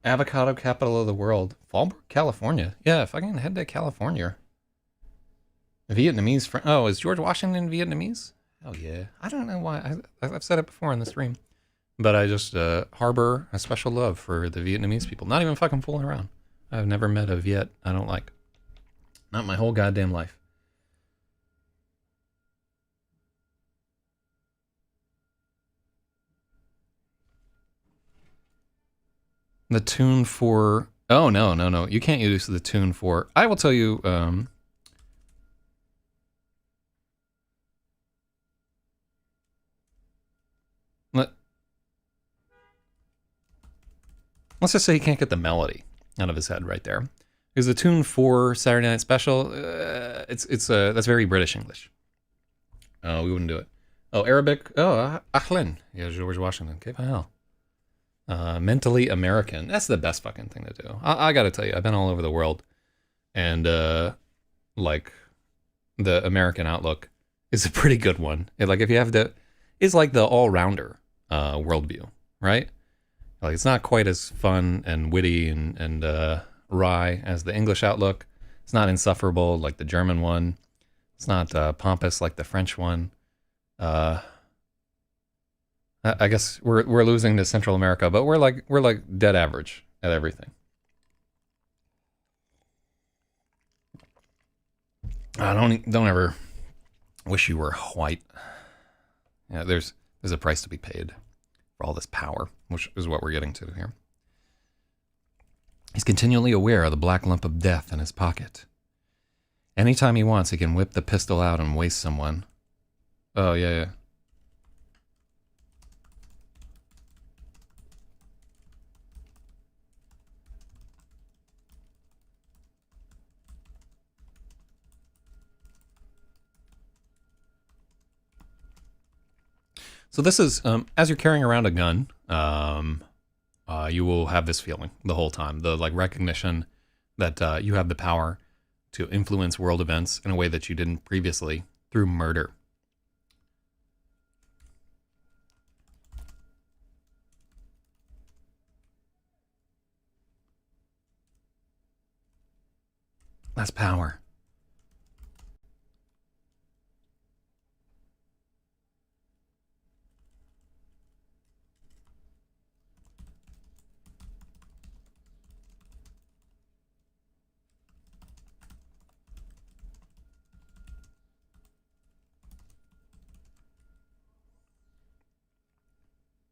Avocado capital of the world. Fallbrook, California. Yeah, fucking head to California. Vietnamese friend. Oh, is George Washington Vietnamese? Oh yeah. I don't know why. I've said it before in the stream. But I just harbor a special love for the Vietnamese people. Not even fucking fooling around. I've never met a Viet I don't like. Not my whole goddamn life. The tune for... Oh, no. You can't use the tune for... I will tell you... Let's just say he can't get the melody out of his head right there. Because the tune for Saturday Night Special, that's very British English. We wouldn't do it. Oh, Arabic. Oh, Ahlan. Yeah, George Washington. Okay, hell. Mentally American. That's the best fucking thing to do. I gotta tell you, I've been all over the world. And, like, the American outlook is a pretty good one. Like, if you have to... It's like the all-rounder worldview, right? Like, it's not quite as fun and witty and wry as the English outlook. It's not insufferable like the German one. It's not pompous like the French one. I guess we're losing to Central America, but we're like dead average at everything. Don't ever wish you were white. Yeah, there's a price to be paid for all this power, which is what we're getting to here. He's continually aware of the black lump of death in his pocket. Anytime he wants, he can whip the pistol out and waste someone. Oh, yeah. So this is, as you're carrying around a gun, you will have this feeling the whole time. The like recognition that you have the power to influence world events in a way that you didn't previously through murder. That's power.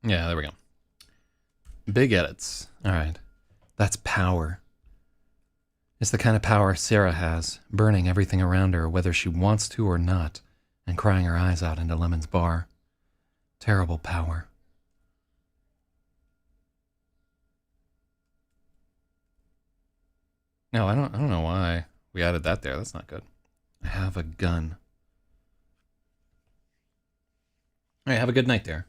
Yeah, there we go. Big edits. All right. That's power. It's the kind of power Sarah has, burning everything around her, whether she wants to or not, and crying her eyes out into Lemon's bar. Terrible power. No, I don't know why we added that there. That's not good. I have a gun. All right, have a good night there.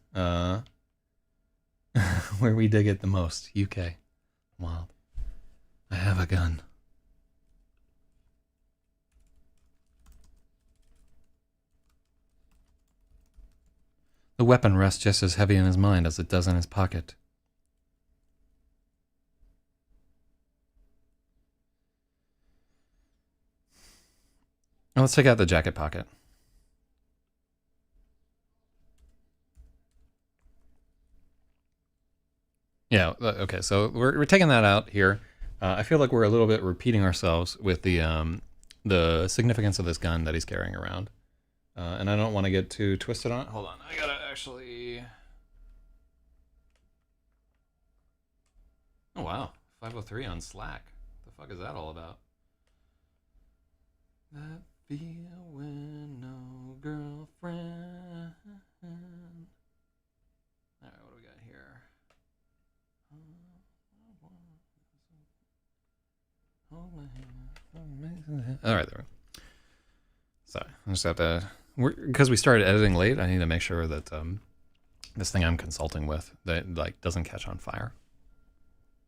Where we dig it the most, UK. Wild. I have a gun. The weapon rests just as heavy in his mind as it does in his pocket. Now let's take out the jacket pocket. Yeah. Okay. So we're taking that out here. I feel like we're a little bit repeating ourselves with the significance of this gun that he's carrying around, and I don't want to get too twisted on it. Hold on. I gotta actually. Oh wow, 503 on Slack. What the fuck is that all about? That feel when no girlfriend. All right, what do we got here? All right, there we go. Sorry, I just have to. Because we started editing late, I need to make sure that this thing I'm consulting with that like doesn't catch on fire.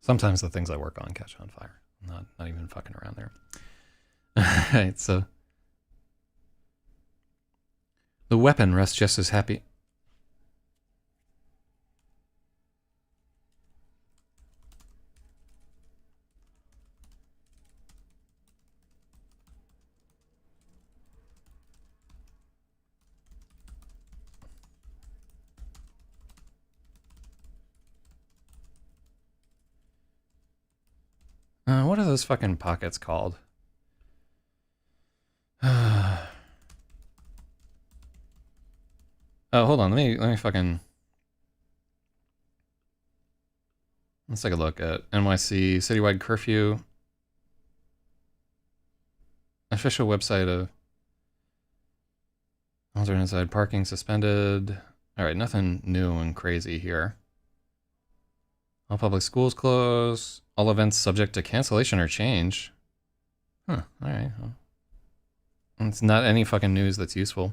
Sometimes the things I work on catch on fire. I'm not even fucking around there. All right, so the weapon rests just as happy. What are those fucking pockets called? Oh, hold on. Let me fucking. Let's take a look at NYC citywide curfew. Official website of alternate inside parking suspended. All right, nothing new and crazy here. All public schools closed. All events subject to cancellation or change. Huh. All right. Well, it's not any fucking news that's useful.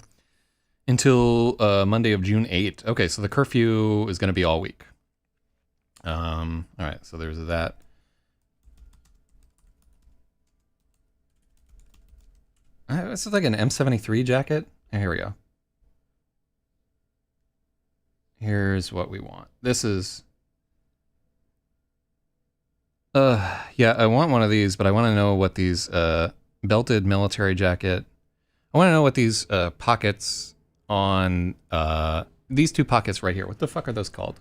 Until Monday of June 8th. Okay, so the curfew is going to be all week. All right, so there's that. This is like an M73 jacket. Here we go. Here's what we want. This is... yeah, I want one of these, but I want to know what these, belted military jacket. I want to know what these, pockets on, these two pockets right here. What the fuck are those called?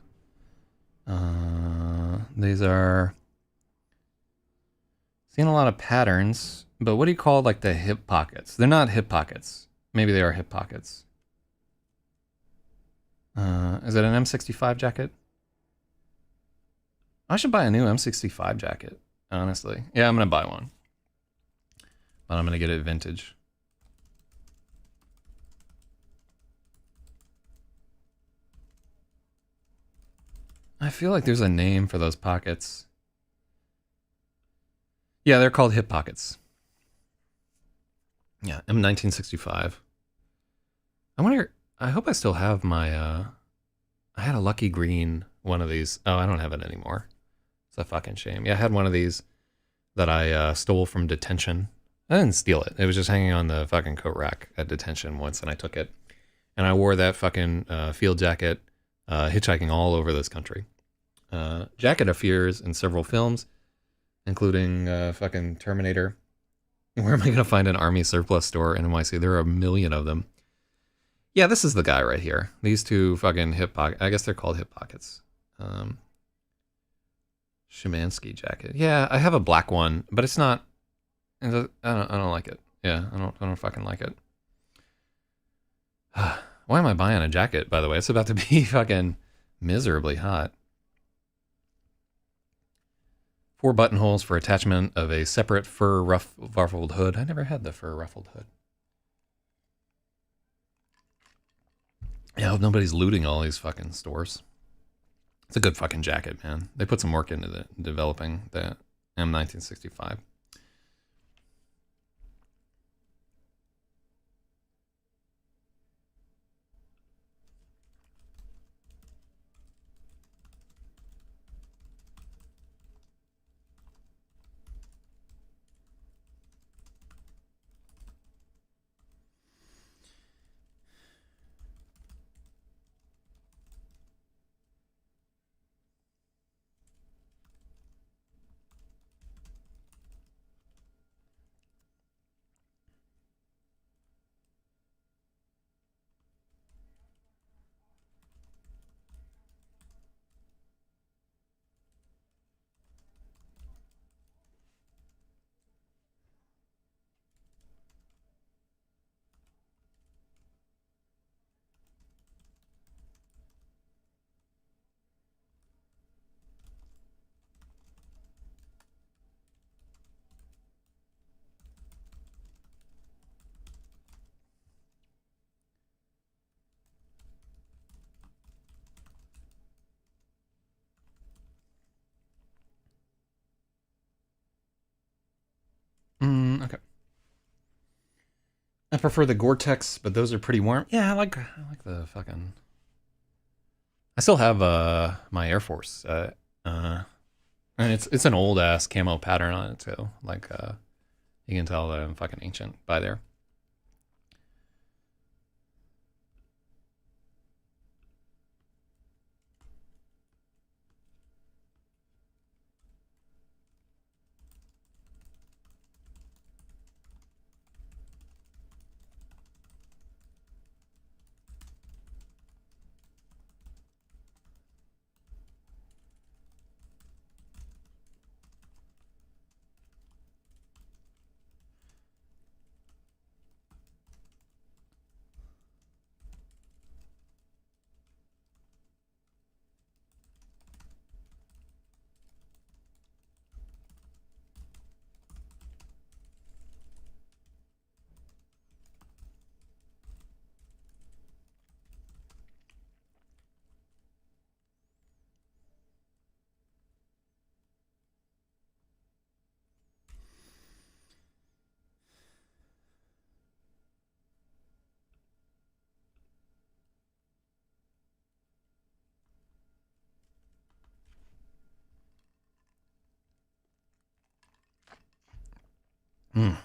These are... Seeing a lot of patterns, but what do you call, like, the hip pockets? They're not hip pockets. Maybe they are hip pockets. Is it an M65 jacket? I should buy a new M65 jacket, honestly. Yeah, I'm going to buy one. But I'm going to get it vintage. I feel like there's a name for those pockets. Yeah, they're called hip pockets. Yeah, M1965. I wonder, I hope I still have my, I had a lucky green one of these. Oh, I don't have it anymore. It's a fucking shame. Yeah, I had one of these that I stole from detention. I didn't steal it. It was just hanging on the fucking coat rack at detention once, and I took it. And I wore that fucking field jacket hitchhiking all over this country. Jacket appears in several films, including fucking Terminator. Where am I going to find an army surplus store in NYC? There are a million of them. Yeah, this is the guy right here. These two fucking hip pockets. I guess they're called hip pockets. Szymanski jacket. Yeah, I have a black one, but it's not. I don't like it. Yeah, I don't fucking like it. Why am I buying a jacket? By the way, it's about to be fucking miserably hot. 4 buttonholes for attachment of a separate fur ruffled hood. I never had the fur ruffled hood. Yeah, I hope nobody's looting all these fucking stores. It's a good fucking jacket, man. They put some work into developing the M1965. I prefer the Gore-Tex, but those are pretty warm. Yeah, I like the fucking. I still have my Air Force, and it's an old ass camo pattern on it too. Like you can tell that I'm fucking ancient by there. Mm.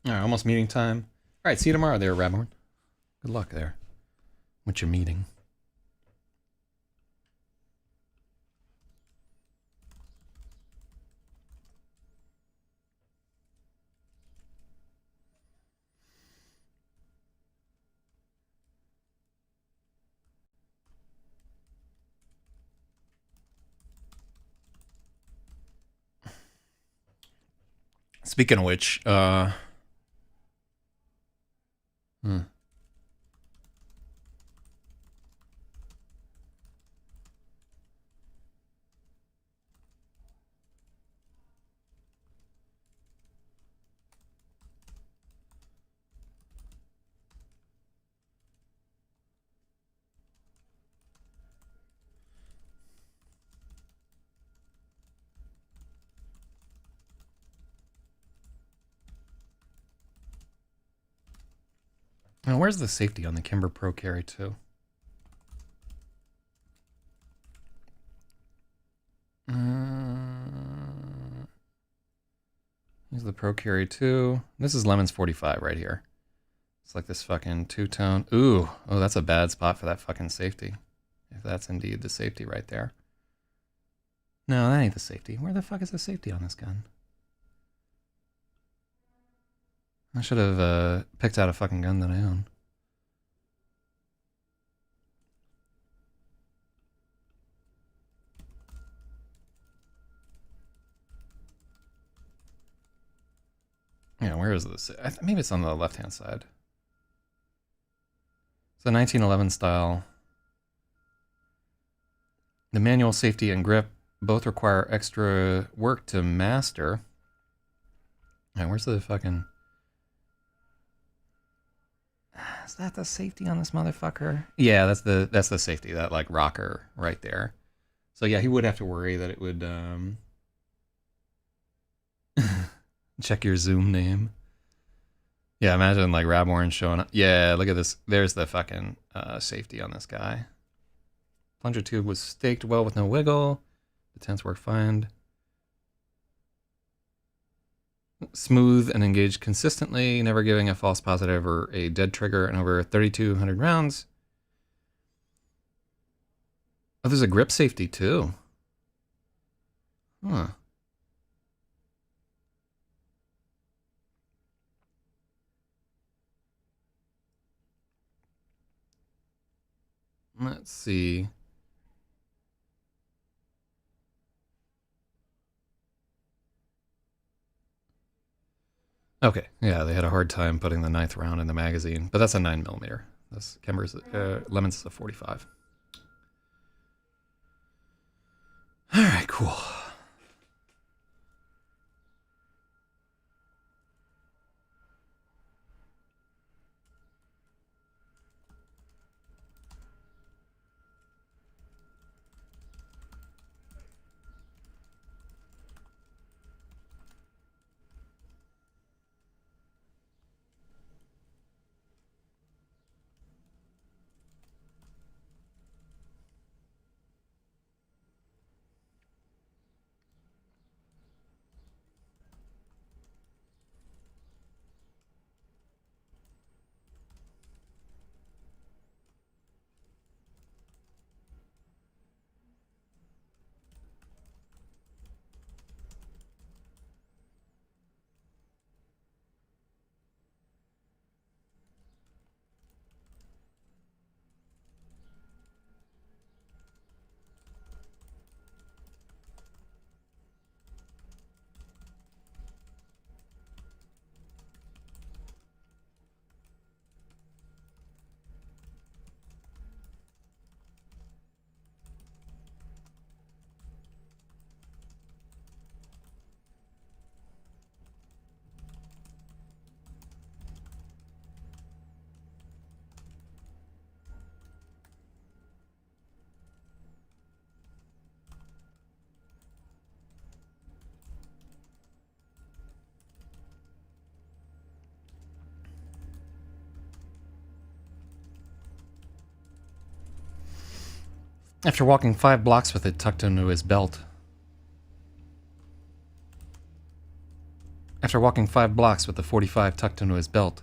All right, almost meeting time. All right, see you tomorrow there, Rabhorn. Good luck there with your meeting. Speaking of which, now where's the safety on the Kimber Pro Carry 2? Here's the Pro Carry 2. This is Lemon's 45 right here. It's like this fucking two-tone. Ooh, oh, that's a bad spot for that fucking safety. If that's indeed the safety right there. No, that ain't the safety. Where the fuck is the safety on this gun? I should have picked out a fucking gun that I own. Yeah, where is this? Maybe it's on the left-hand side. It's a 1911 style. The manual safety and grip both require extra work to master. Yeah, where's the fucking... Is that the safety on this motherfucker? Yeah, that's the safety, that like rocker right there. So yeah, he would have to worry that it would check your Zoom name. Yeah, imagine like Rabhorn showing up. Yeah, look at this. There's the fucking safety on this guy. Plunger tube was staked well with no wiggle. The tents work fine. Smooth and engaged consistently, never giving a false positive or a dead trigger in over 3,200 rounds. Oh, there's a grip safety too. Huh. Let's see. Okay, yeah, they had a hard time putting the ninth round in the magazine, but that's a 9mm. This Kemmer's Lemons is a 45. All right, cool. After walking 5 blocks with it tucked into his belt. After walking 5 blocks with the 45 tucked into his belt.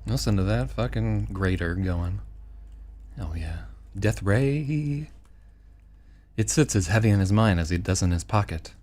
Listen to that fucking grater going. Oh yeah. Death Ray. It sits as heavy in his mind as it does in his pocket.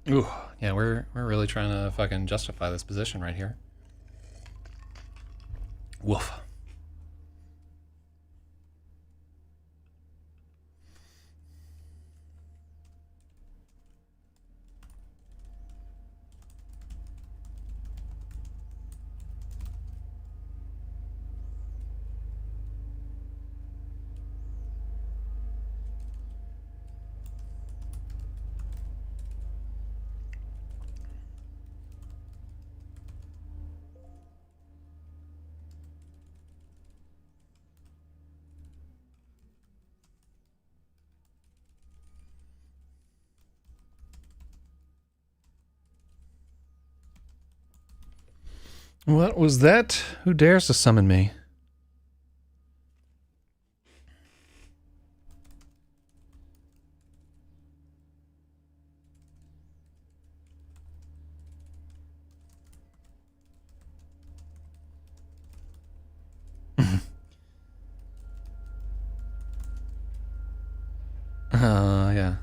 Ooh, yeah, we're really trying to fucking justify this position right here. Woof. What was that? Who dares to summon me? Yeah.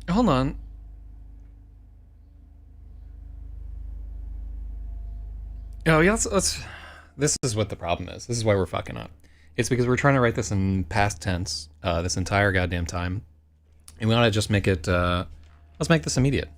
Hold on. Oh, yeah, let's. This is what the problem is. This is why we're fucking up. It's because we're trying to write this in past tense this entire goddamn time. And we want to just make it. Let's make this immediate.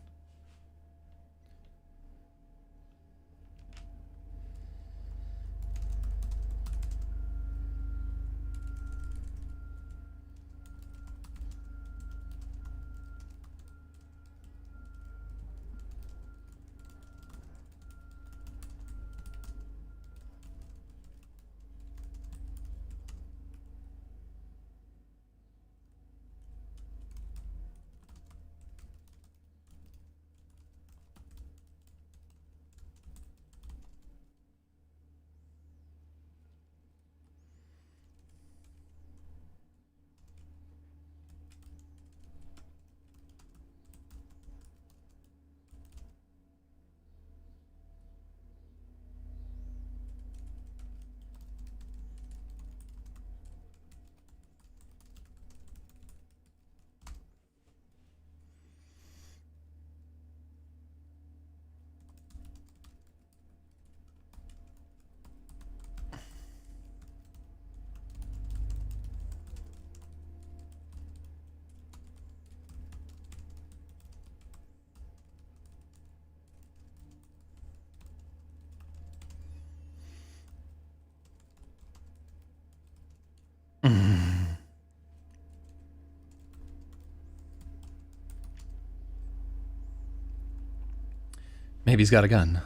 Maybe he's got a gun.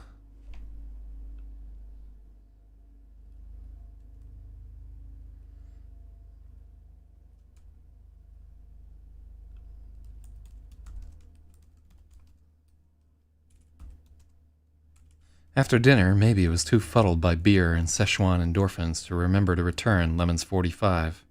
After dinner, maybe was too fuddled by beer and Szechuan endorphins to remember to return Lemon's 45.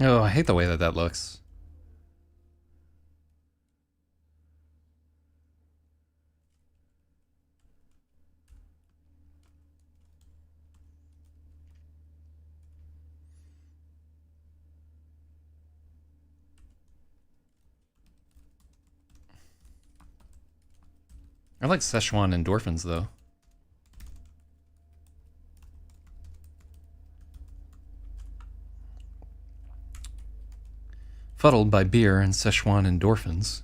Oh, I hate the way that looks. I like Szechuan endorphins, though. Fuddled by beer and Szechuan endorphins.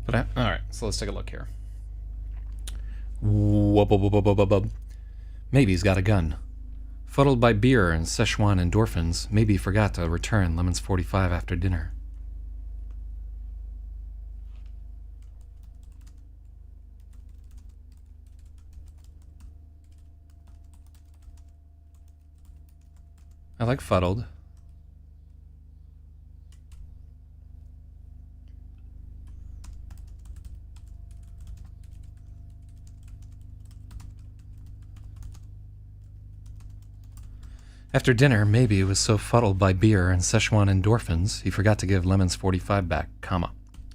But all right, so let's take a look here. Maybe he's got a gun. Fuddled by beer and Szechuan endorphins, maybe he forgot to return Lemon's 45 after dinner. I like fuddled. After dinner, maybe he was so fuddled by beer and Szechuan endorphins, he forgot to give Lemon's 45 back, comma.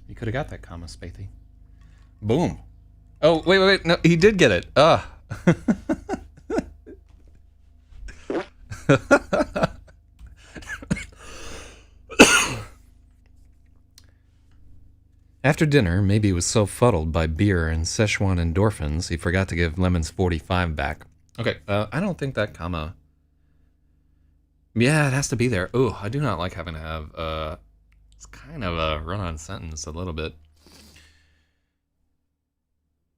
You could have got that, comma, Spathy. Boom. Oh, wait, no, he did get it. After dinner, maybe he was so fuddled by beer and Szechuan endorphins, he forgot to give Lemon's 45 back. Okay, I don't think that comma... Yeah, it has to be there. Ooh, I do not like having to have, it's kind of a run-on sentence a little bit.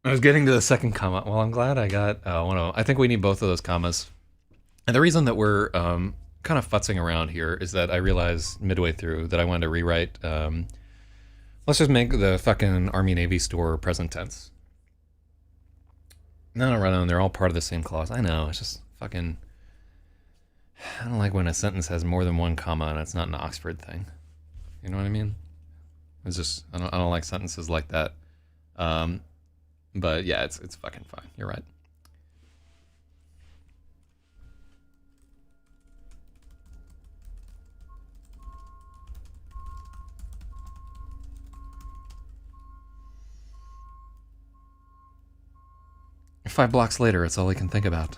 I was getting to the second comma. Well, I'm glad I got one of them. I think we need both of those commas. And the reason that we're kind of futzing around here is that I realized midway through that I wanted to rewrite, let's just make the fucking Army-Navy store present tense. No, run-on, they're all part of the same clause. I know, it's just fucking... I don't like when a sentence has more than one comma and it's not an Oxford thing. You know what I mean? It's just, I don't like sentences like that. But yeah, it's fucking fine. You're right. Five blocks later, it's all he can think about.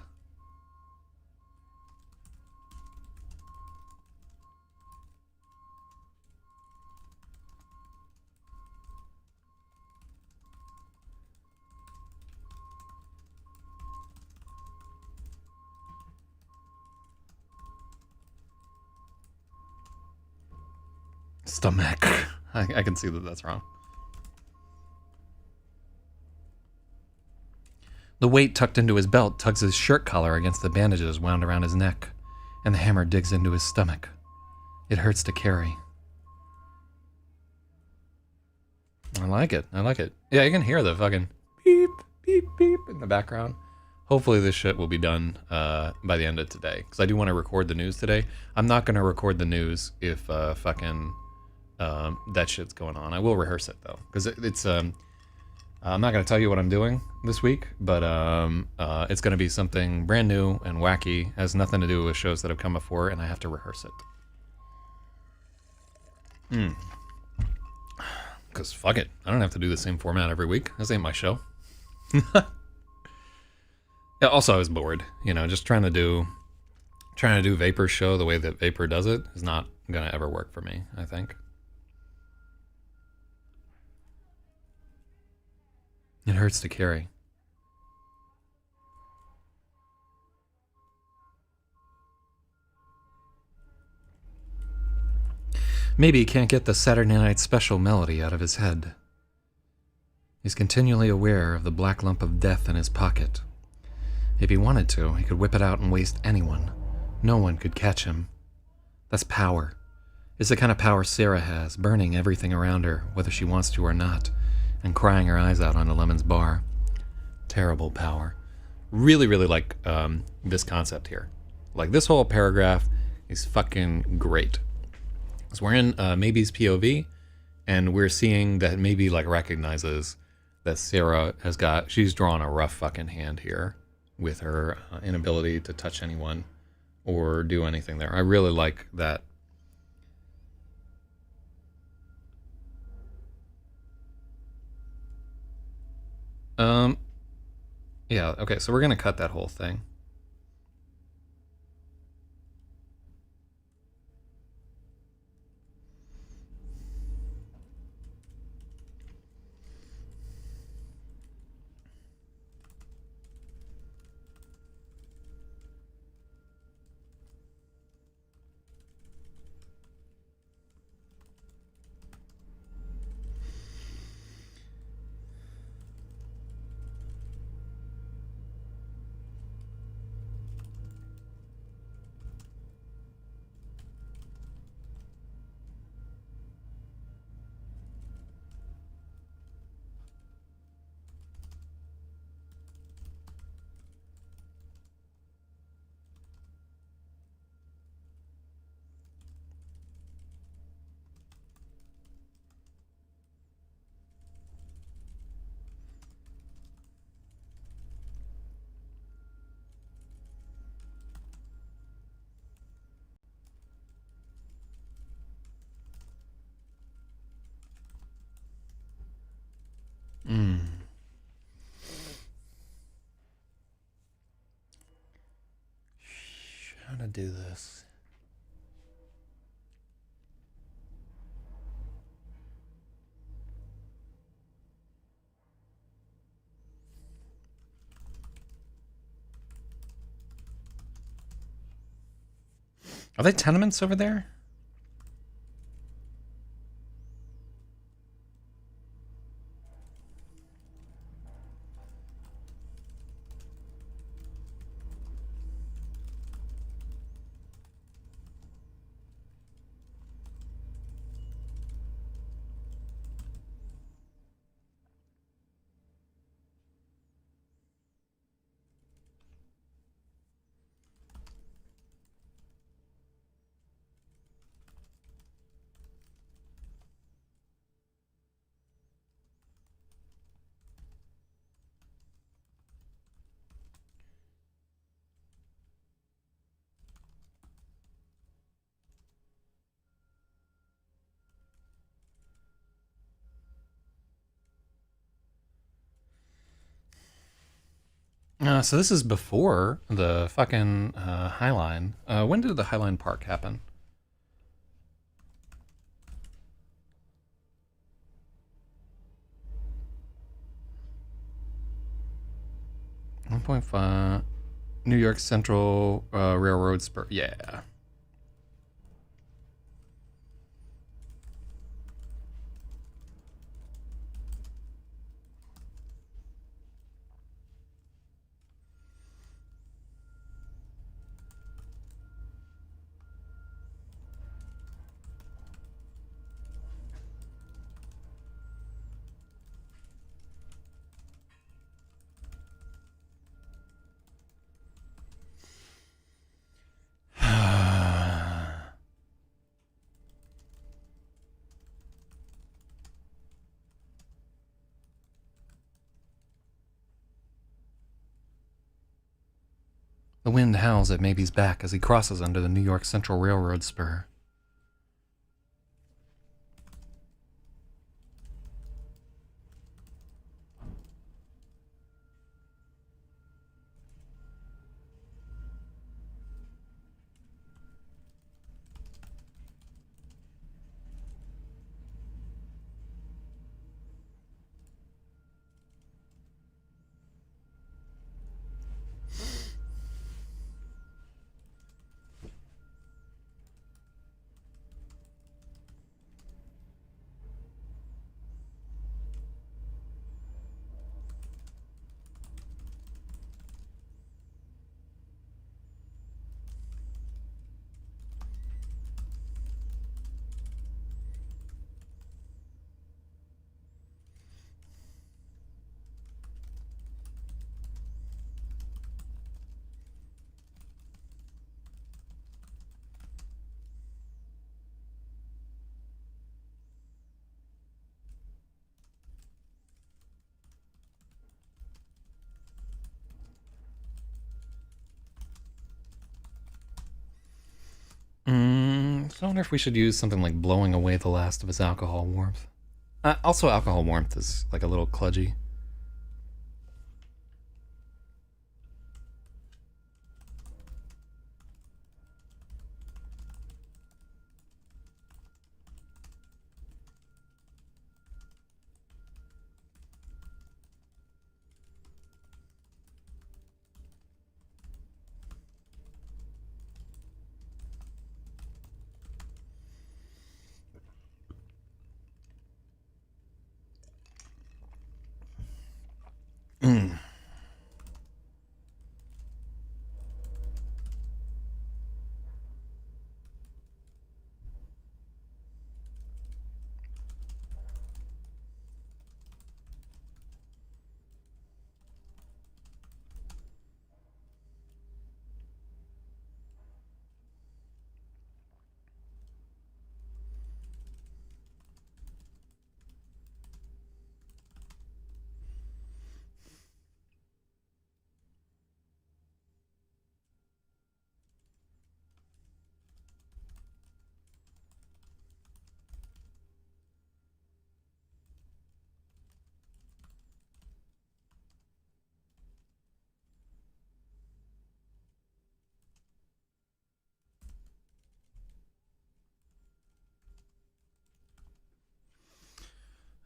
Stomach. I can see that that's wrong. The weight tucked into his belt tugs his shirt collar against the bandages wound around his neck, and the hammer digs into his stomach. It hurts to carry. I like it. I like it. Yeah, you can hear the fucking beep, beep, beep in the background. Hopefully this shit will be done by the end of today, because I do want to record the news today. I'm not going to record the news if fucking that shit's going on. I will rehearse it, though, because it's... I'm not going to tell you what I'm doing this week, but it's going to be something brand new and wacky. Has nothing to do with shows that have come before, and I have to rehearse it. Because fuck it. I don't have to do the same format every week. This ain't my show. Yeah, also, I was bored. You know, just trying to do Vapor's show the way that Vapor does it is not going to ever work for me, I think. It hurts to carry. Maybe he can't get the Saturday Night Special melody out of his head. He's continually aware of the black lump of death in his pocket. If he wanted to, he could whip it out and waste anyone. No one could catch him. That's power. It's the kind of power Sarah has, burning everything around her, whether she wants to or not, and crying her eyes out onto Lemon's bar. Terrible power. Really, really like this concept here. Like, this whole paragraph is fucking great. So we're in Maybe's POV, and we're seeing that Maybe, like, recognizes that Sarah she's drawn a rough fucking hand here with her inability to touch anyone or do anything there. I really like that. Yeah, okay, so we're gonna cut that whole thing. gonna do this. Are they tenements over there? So this is before the fucking Highline. When did the Highline Park happen? .5 New York Central Railroad spur. Yeah. The wind howls at Maybe's back as he crosses under the New York Central Railroad spur. So I wonder if we should use something like blowing away the last of his alcohol warmth. Also, alcohol warmth is like a little kludgy.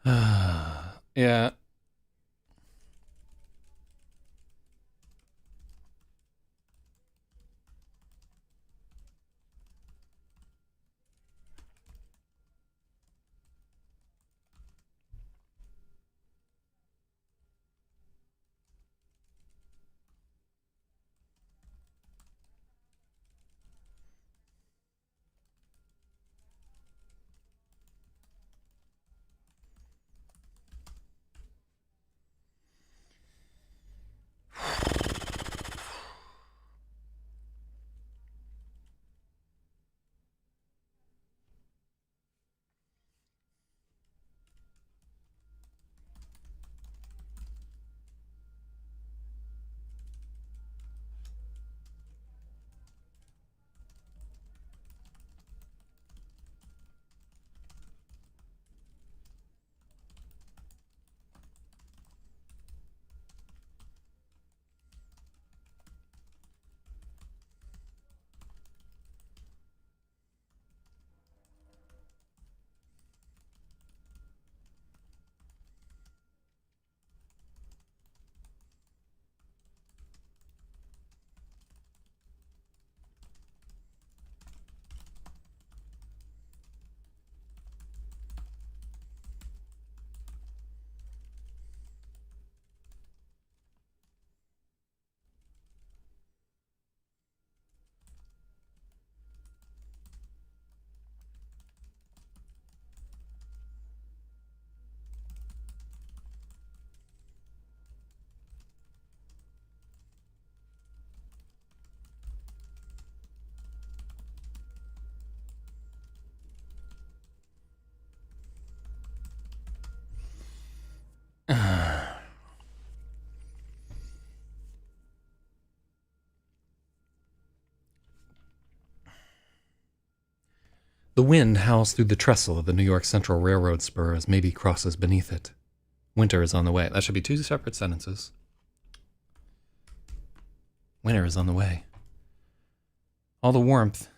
Yeah. The wind howls through the trestle of the New York Central Railroad spur as maybe crosses beneath it. Winter is on the way. That should be two separate sentences. Winter is on the way. All the warmth.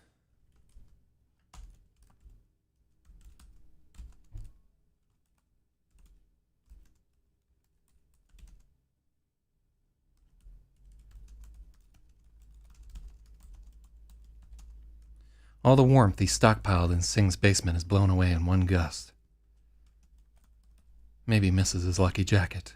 All the warmth he stockpiled in Singh's basement is blown away in one gust. Maybe misses his lucky jacket.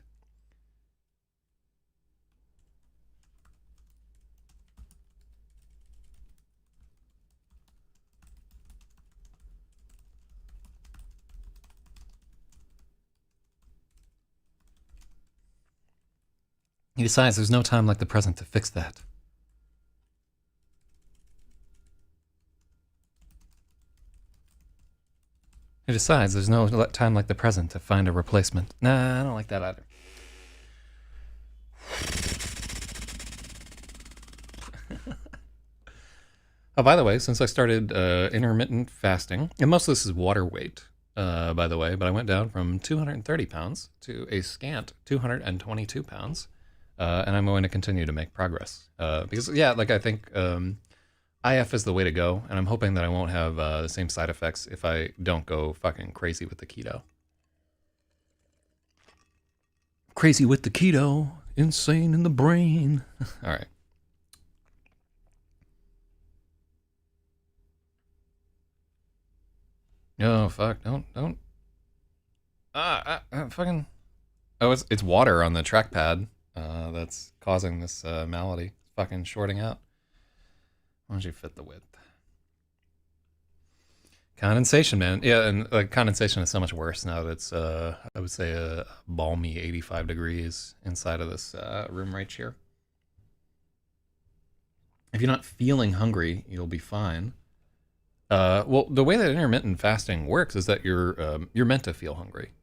He decides there's no time like the present to fix that. He decides there's no time like the present to find a replacement. Nah, I don't like that either. Oh, by the way, since I started intermittent fasting, and most of this is water weight, by the way, but I went down from 230 pounds to a scant 222 pounds, and I'm going to continue to make progress. Because, yeah, like I think IF is the way to go, and I'm hoping that I won't have the same side effects if I don't go fucking crazy with the keto. Crazy with the keto, insane in the brain. All right. Oh fuck! Don't. Fucking. Oh, it's water on the trackpad. That's causing this malady. Fucking shorting out. Why don't you fit the width? Condensation, man. Yeah, and like condensation is so much worse now that it's I would say a balmy 85 degrees inside of this room right here. If you're not feeling hungry, you'll be fine. Well, the way that intermittent fasting works is that you're meant to feel hungry.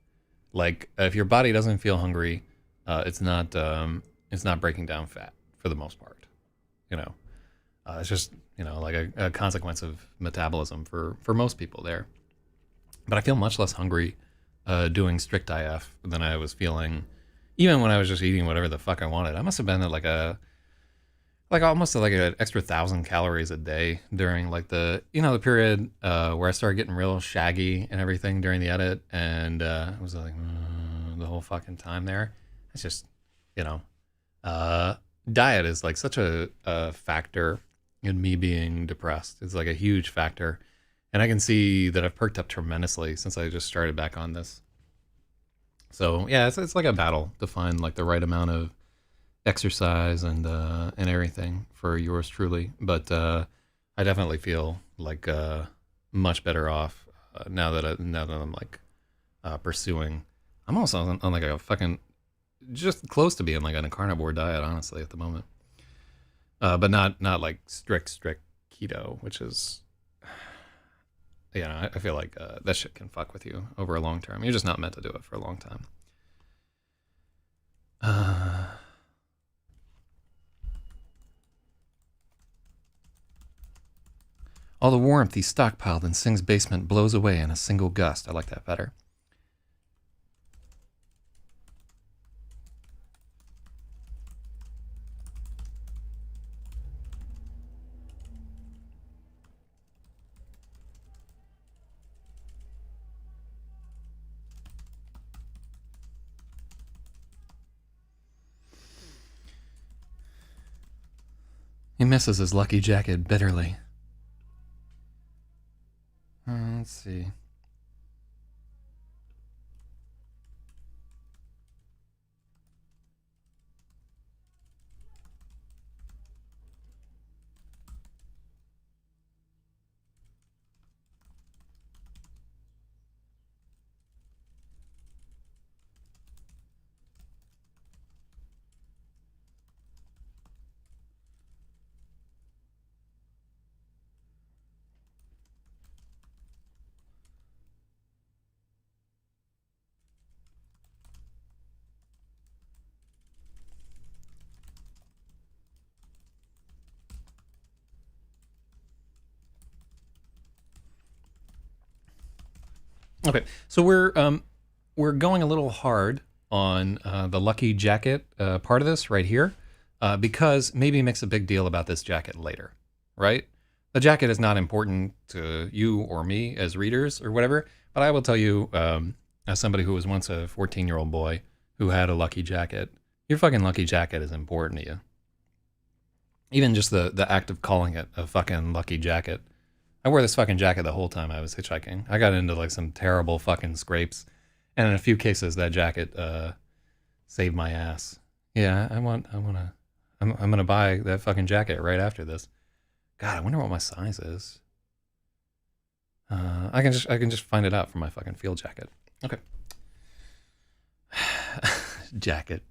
Like if your body doesn't feel hungry, it's not breaking down fat for the most part. You know, it's just like a consequence of metabolism for most people there. But I feel much less hungry doing strict IF than I was feeling even when I was just eating whatever the fuck I wanted. I must have been at like like almost like an extra 1,000 calories a day during like the the period where I started getting real shaggy and everything during the edit, and it was like the whole fucking time there. It's just you know uh, diet is like such a factor in me being depressed. It's like a huge factor, and I can see that I've perked up tremendously since I just started back on this. So yeah, it's like a battle to find like the right amount of exercise and everything for yours truly. But I definitely feel like much better off now that I'm like pursuing. I'm also on like a fucking just close to being like on a carnivore diet, honestly, at the moment. But not like strict keto, which is I feel like that shit can fuck with you over a long term. You're just not meant to do it for a long time. All the warmth he stockpiled in Singh's basement blows away in a single gust. I like that better. He misses his lucky jacket bitterly. Let's see. Okay, so we're going a little hard on the lucky jacket part of this right here because maybe he makes a big deal about this jacket later, right? The jacket is not important to you or me as readers or whatever, but I will tell you, as somebody who was once a 14-year-old boy who had a lucky jacket, your fucking lucky jacket is important to you. Even just the act of calling it a fucking lucky jacket. I wore this fucking jacket the whole time I was hitchhiking. I got into like some terrible fucking scrapes, and in a few cases that jacket saved my ass. Yeah, I'm gonna buy that fucking jacket right after this. God, I wonder what my size is. I can just find it out from my fucking field jacket. Okay. jacket.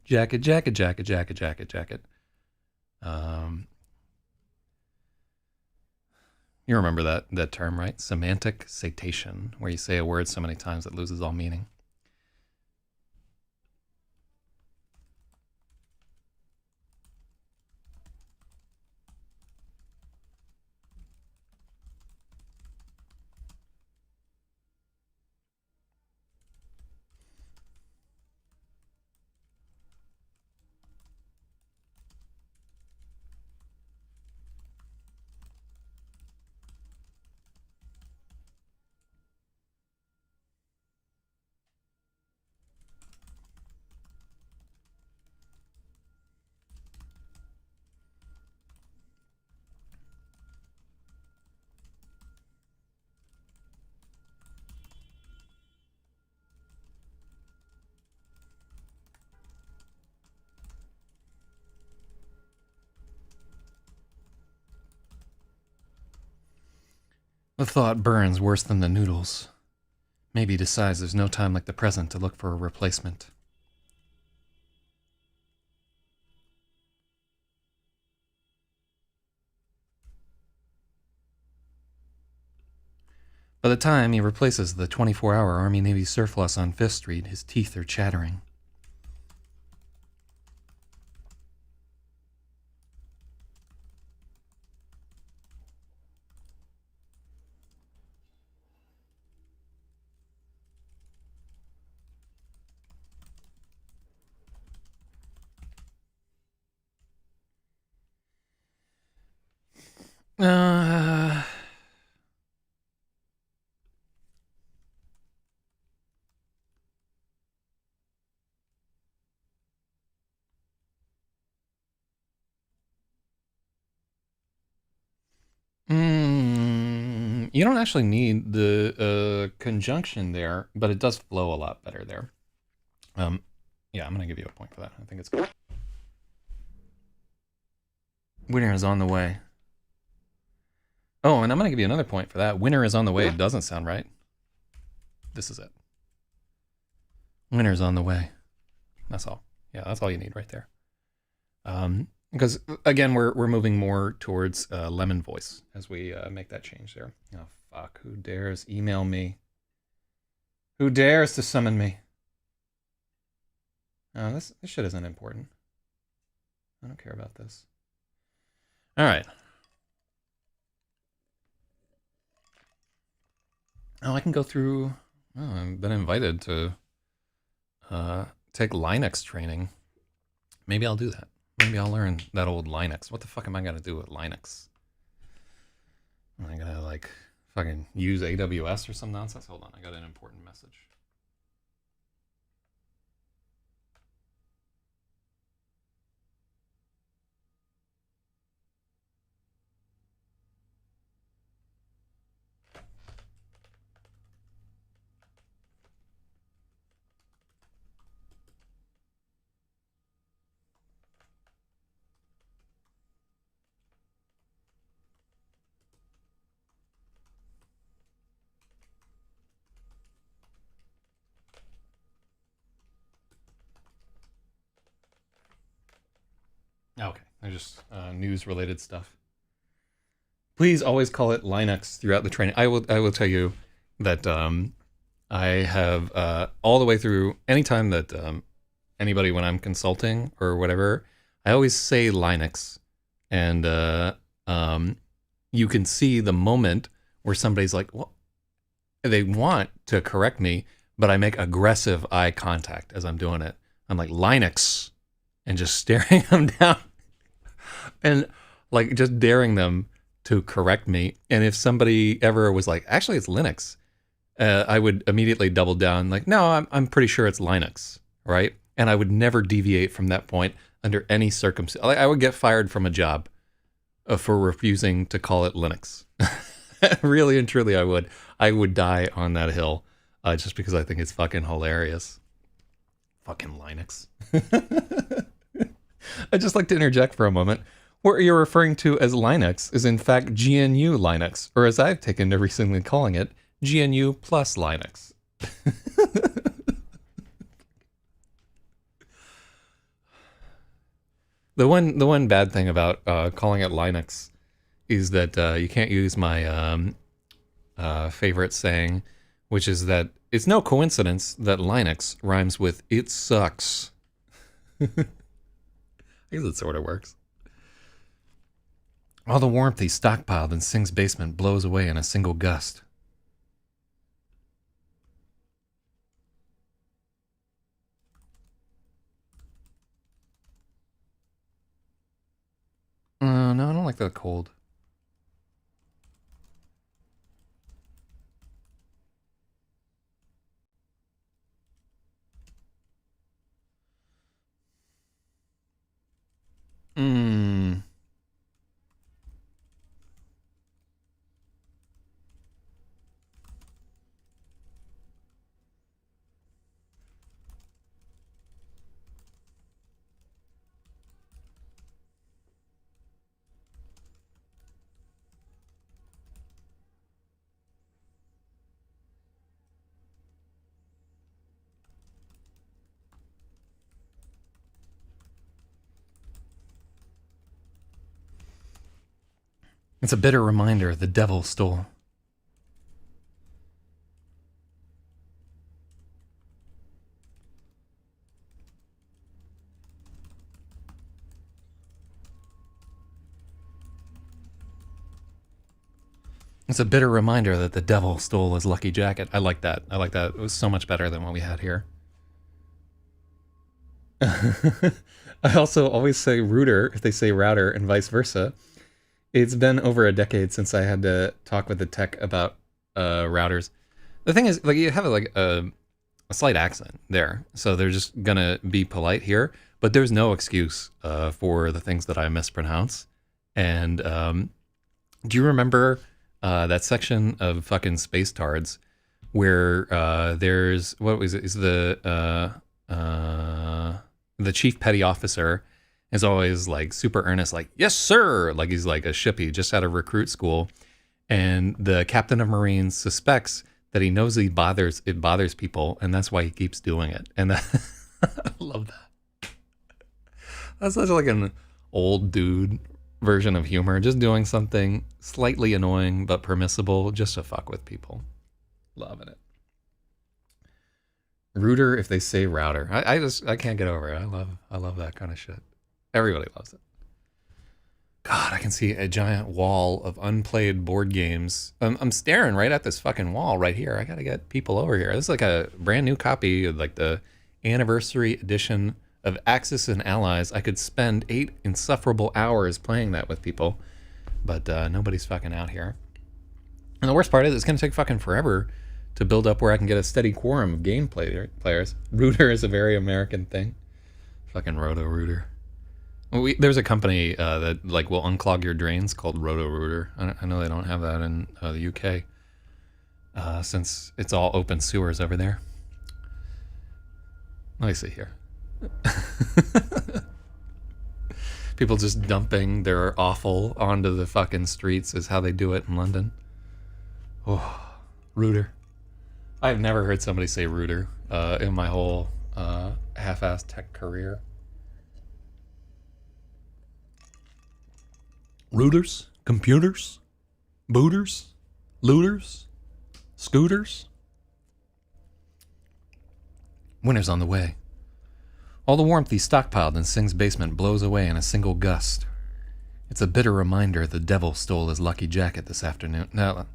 You remember that term, right? Semantic satation, where you say a word so many times it loses all meaning. The thought burns worse than the noodles. Maybe he decides there's no time like the present to look for a replacement. By the time he replaces the 24-hour Army-Navy surplus on 5th Street, his teeth are chattering. You don't actually need the conjunction there, but it does flow a lot better there. Yeah, I'm gonna give you a point for that. I think it's good. Winter is on the way. Oh, and I'm gonna give you another point for that. Winter is on the way. It doesn't sound right. This is it. Winter's on the way. That's all. Yeah, that's all you need right there. Because again, we're moving more towards lemon voice as we make that change there. Oh fuck! Who dares email me? Who dares to summon me? Oh, this shit isn't important. I don't care about this. All right. Oh, I can go through. Oh, I've been invited to take Linux training. Maybe I'll do that. Maybe I'll learn that old Linux. What the fuck am I gonna do with Linux? Am I gonna like fucking use AWS or some nonsense? Hold on, I got an important message. Okay, they're just news-related stuff. Please always call it Linux throughout the training. I will tell you that I have all the way through. Anytime that anybody, when I'm consulting or whatever, I always say Linux, and you can see the moment where somebody's like, well, they want to correct me, but I make aggressive eye contact as I'm doing it. I'm like, Linux, and just staring them down and like just daring them to correct me. And if somebody ever was like, actually it's Linux, I would immediately double down like, no, I'm pretty sure it's Linux, right? And I would never deviate from that point under any circumstance. I would get fired from a job for refusing to call it Linux. Really and truly, I would. I would die on that hill just because I think it's fucking hilarious. Fucking Linux. I'd just like to interject for a moment. What you're referring to as Linux is in fact GNU Linux, or as I've taken to recently calling it, GNU plus Linux. The one bad thing about calling it Linux is that you can't use my favorite saying, which is that it's no coincidence that Linux rhymes with it sucks. I guess it sort of works. All the warmth he stockpiled in Singh's basement blows away in a single gust. No, I don't like the cold. It's a bitter reminder the devil stole. It's a bitter reminder that the devil stole his lucky jacket. I like that. I like that. It was so much better than what we had here. I also always say router if they say router and vice versa. It's been over a decade since I had to talk with the tech about routers. The thing is, like, you have like a slight accent there, so they're just gonna be polite here. But there's no excuse for the things that I mispronounce. And do you remember that section of fucking space tards where there's what was it? Is the chief petty officer is always like super earnest, like yes sir, like he's like a shippy just out of recruit school, and the captain of Marines suspects that he knows it bothers people, and that's why he keeps doing it. And I love that. That's such like an old dude version of humor, just doing something slightly annoying but permissible just to fuck with people. Loving it. Router if they say router. I can't get over it. I love that kind of shit. Everybody loves it. God, I can see a giant wall of unplayed board games. I'm staring right at this fucking wall right here. I gotta get people over here. This is like a brand new copy of like the anniversary edition of Axis and Allies. I could spend 8 insufferable hours playing that with people, but nobody's fucking out here. And the worst part is it's gonna take fucking forever to build up where I can get a steady quorum of game players. Router is a very American thing. Fucking Roto-Rooter. There's a company that like will unclog your drains called Roto-Rooter. I know they don't have that in the UK since it's all open sewers over there. Let me see here. People just dumping their offal onto the fucking streets is how they do it in London. Oh, Rooter. I've never heard somebody say Rooter in my whole half-assed tech career. Routers, computers, booters, looters, scooters. Winter's on the way. All the warmth he stockpiled in Singh's basement blows away in a single gust. It's a bitter reminder the devil stole his lucky jacket this afternoon. No.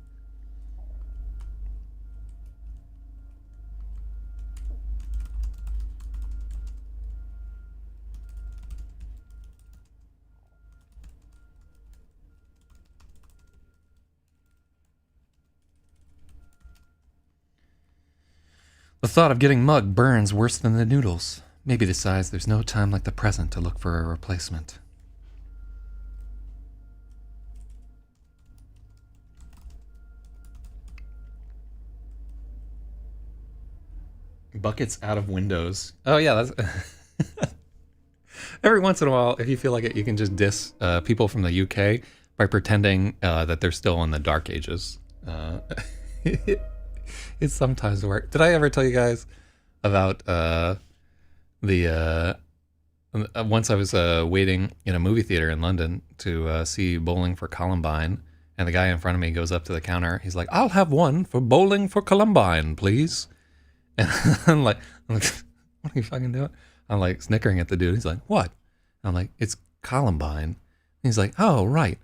The thought of getting mugged burns worse than the noodles. Maybe decides there's no time like the present to look for a replacement. Buckets out of windows. Oh yeah, that's every once in a while, if you feel like it, you can just diss people from the UK by pretending that they're still in the Dark Ages. It sometimes works. Did I ever tell you guys about once I was waiting in a movie theater in London to see Bowling for Columbine, and the guy in front of me goes up to the counter. He's like, "I'll have one for Bowling for Columbine, please." And I'm like, what are you fucking doing? I'm like snickering at the dude. He's like, "What?" I'm like, "It's Columbine." And he's like, "Oh, right.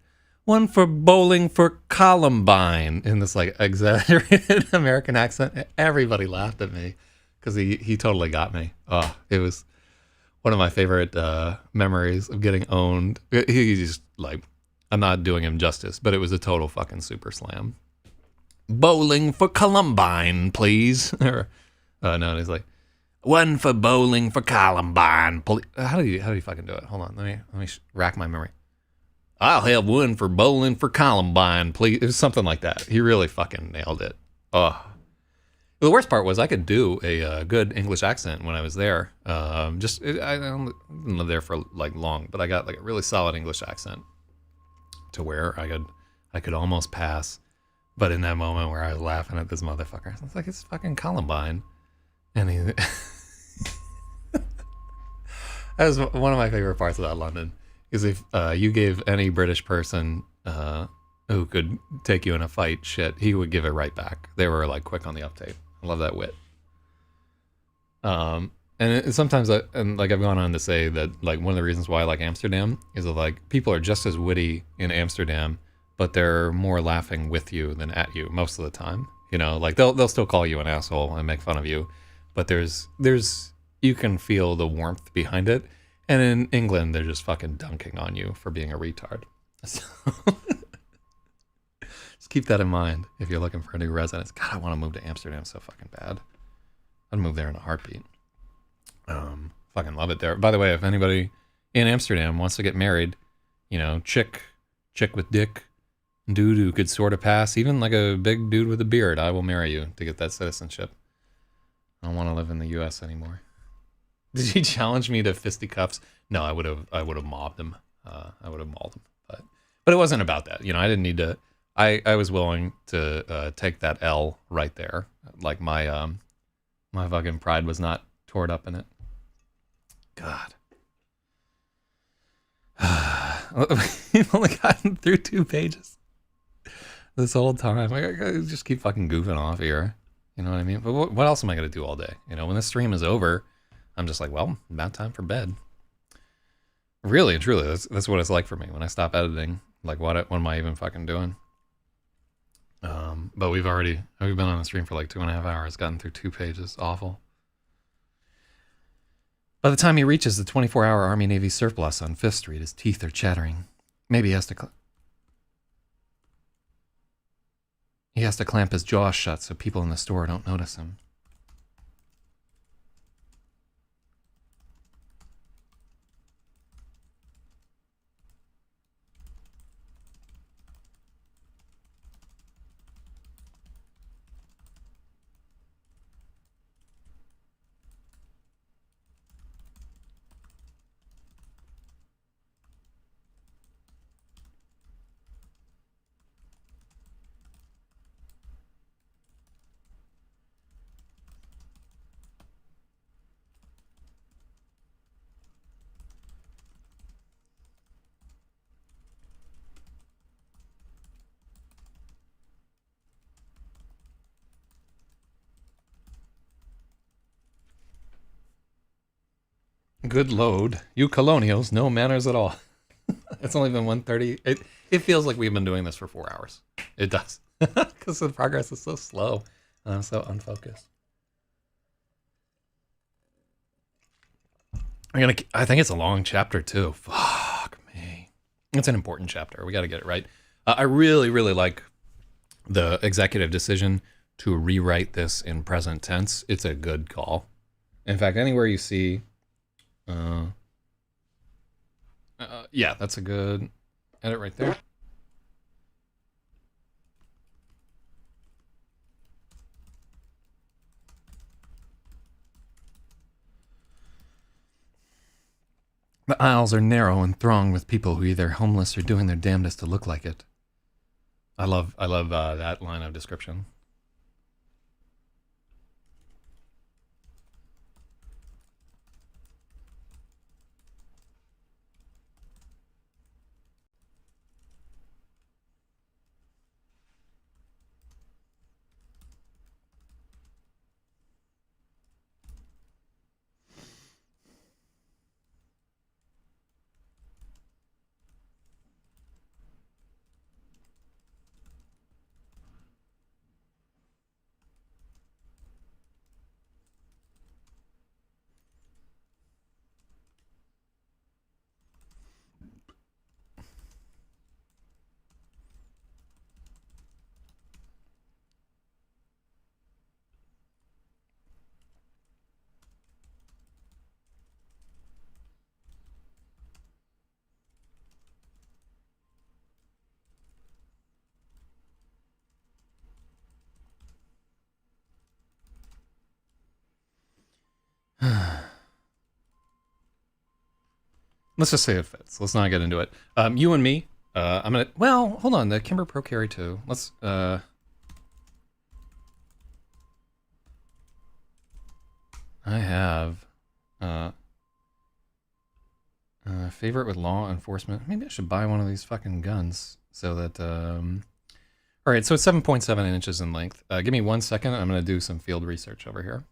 One for Bowling for Columbine," in this like exaggerated American accent. Everybody laughed at me because he totally got me. Oh, it was one of my favorite memories of getting owned. He just like, I'm not doing him justice, but it was a total fucking super slam. "Bowling for Columbine, please." Or no, he's like, "One for Bowling for Columbine, please." How do you fucking do it? Hold on, let me rack my memory. "I'll have one for Bowling for Columbine, please." It was something like that. He really fucking nailed it. Oh. The worst part was I could do a good English accent when I was there. I didn't live there for like long, but I got like a really solid English accent to where I could almost pass. But in that moment where I was laughing at this motherfucker, I was like, "It's fucking Columbine," and he. That was one of my favorite parts about London. Is if you gave any British person who could take you in a fight shit, he would give it right back. They were like quick on the uptake. I love that wit. And sometimes I've gone on to say that like one of the reasons why I like Amsterdam is that like people are just as witty in Amsterdam, but they're more laughing with you than at you most of the time. You know, like they'll still call you an asshole and make fun of you, but there's you can feel the warmth behind it. And in England, they're just fucking dunking on you for being a retard. So just keep that in mind if you're looking for a new residence. God, I want to move to Amsterdam so fucking bad. I'd move there in a heartbeat. Fucking love it there. By the way, if anybody in Amsterdam wants to get married, you know, chick with dick, dude who could sort of pass, even like a big dude with a beard, I will marry you to get that citizenship. I don't want to live in the U.S. anymore. Did he challenge me to fisticuffs? No, I would have mobbed him. I would have mauled him. But it wasn't about that. You know, I didn't need to. I was willing to take that L right there. Like my fucking pride was not torn up in it. God. We've only gotten through 2 pages this whole time. I just keep fucking goofing off here. You know what I mean? But what else am I going to do all day? You know, when this stream is over, I'm just like, well, about time for bed. Really and truly, that's what it's like for me. When I stop editing, like, what am I even fucking doing? But we've been on the stream for like 2.5 hours, gotten through 2 pages. Awful. By the time he reaches the 24-hour Army-Navy surplus on 5th Street, his teeth are chattering. Maybe he has to clamp his jaw shut so people in the store don't notice him. Good load. You colonials, no manners at all. It's only been 1:30. It feels like we've been doing this for 4 hours. It does. Because the progress is so slow. And I'm so unfocused. I think it's a long chapter too. Fuck me. It's an important chapter. We got to get it right. I really, really like the executive decision to rewrite this in present tense. It's a good call. In fact, anywhere you see... yeah, that's a good edit right there. The aisles are narrow and thronged with people who are either homeless or doing their damnedest to look like it. I love that line of description. Let's just say it fits. Let's not get into it. You and me. I'm gonna. Well, hold on. The Kimber Pro Carry 2. Let's. I have. Favorite with law enforcement. Maybe I should buy one of these fucking guns so that. All right. So it's 7.7 inches in length. Give me 1 second. I'm gonna do some field research over here.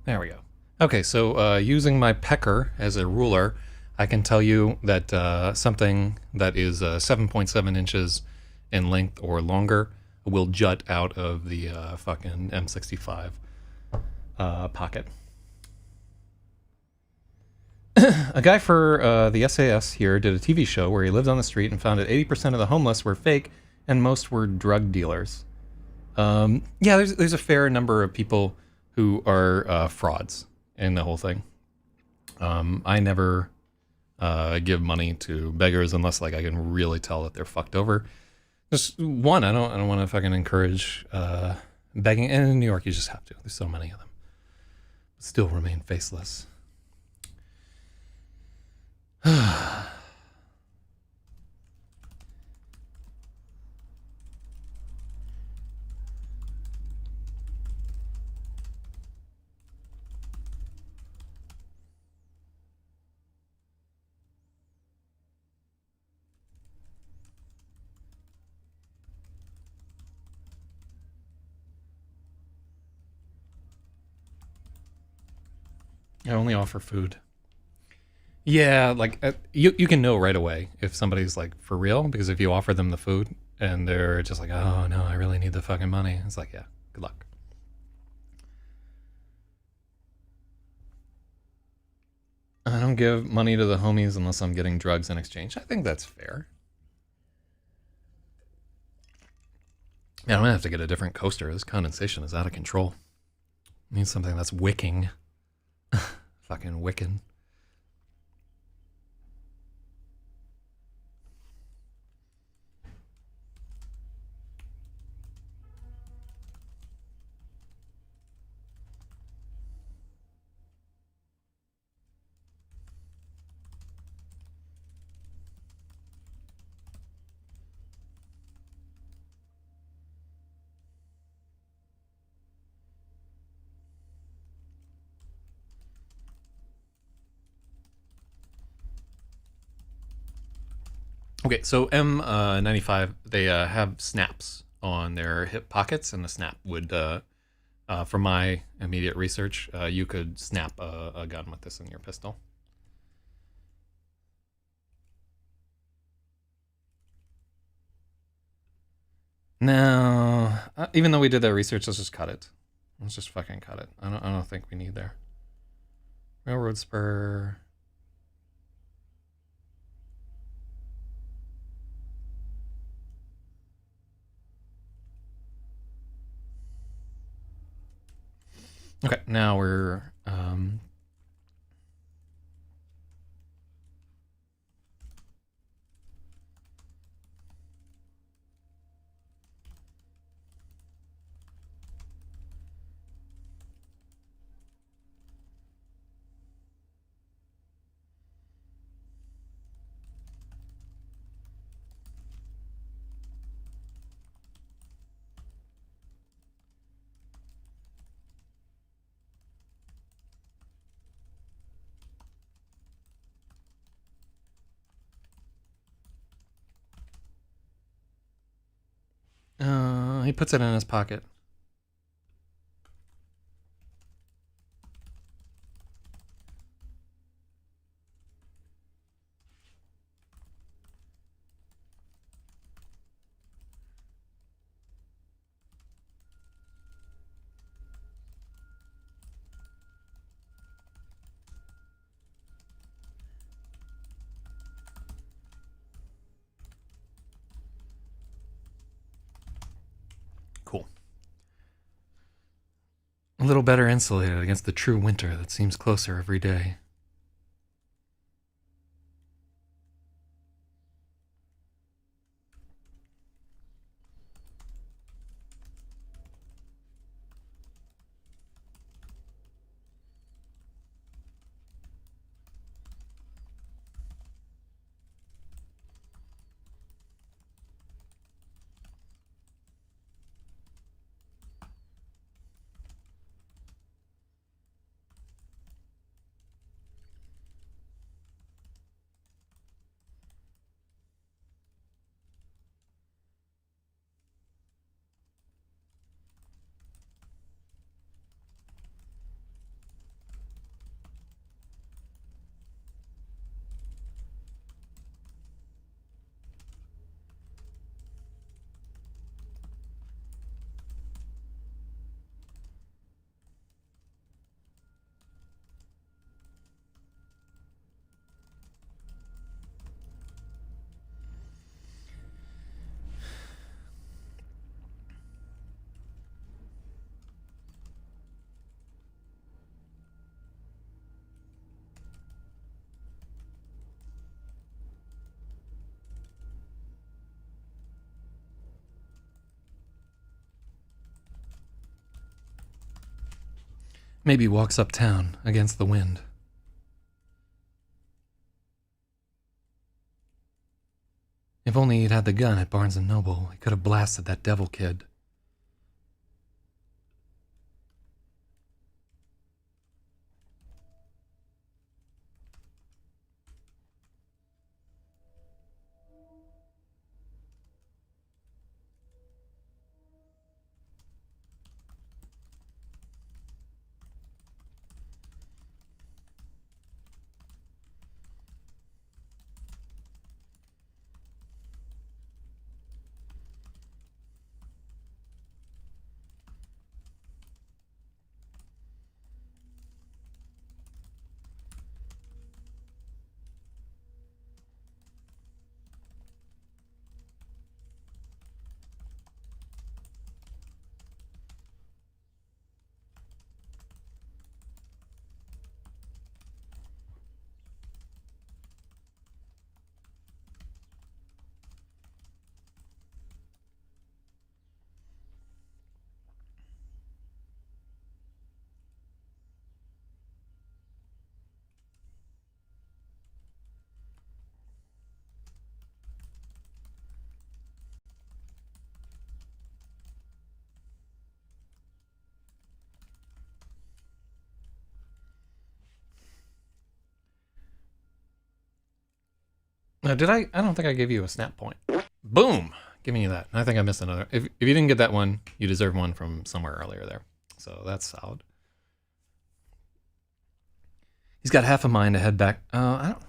There we go. Okay, so using my pecker as a ruler, I can tell you that something that is 7.7 inches in length or longer will jut out of the fucking M65 pocket. A guy for the SAS here did a TV show where he lived on the street and found that 80% of the homeless were fake and most were drug dealers. Yeah, there's a fair number of people who are frauds in the whole thing. I never give money to beggars unless like I can really tell that they're fucked over. Just one, I don't want to fucking encourage begging. And in New York, you just have to. There's so many of them. Still remain faceless. I only offer food. Yeah, like you can know right away if somebody's like for real, because if you offer them the food and they're just like, oh no, I really need the fucking money. It's like, yeah, good luck. I don't give money to the homies unless I'm getting drugs in exchange. I think that's fair. Yeah, I'm gonna have to get a different coaster. This condensation is out of control. I need something that's wicking. Fucking wicking. Okay, so M95, they have snaps on their hip pockets, and the snap would, from my immediate research, you could snap a gun with this in your pistol. No, even though we did that research, let's just cut it. Let's just fucking cut it. I don't think we need there. Railroad spur. Okay, now we're he puts it in his pocket. Cool. A little better insulated against the true winter that seems closer every day. Maybe walks uptown against the wind. If only he'd had the gun at Barnes & Noble, he could have blasted that devil kid. Did I? I don't think I gave you a snap point. Boom! Giving you that. I think I missed another. If you didn't get that one, you deserve one from somewhere earlier there. So that's solid. He's got half a mind to head back. I don't.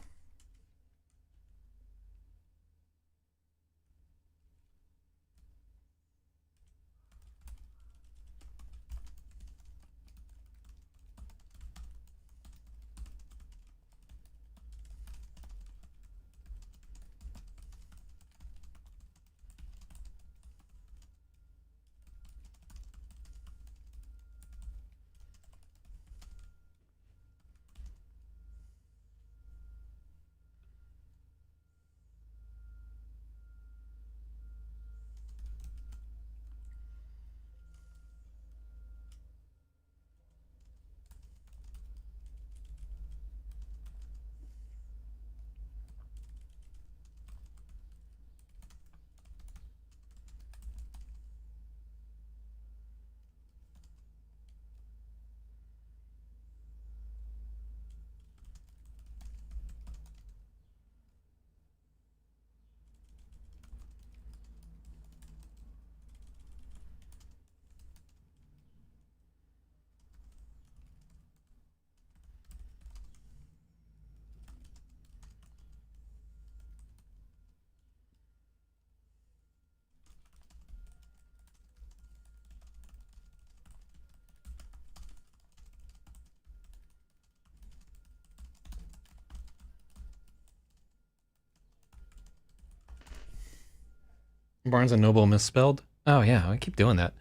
Barnes and Noble misspelled. Oh yeah, I keep doing that.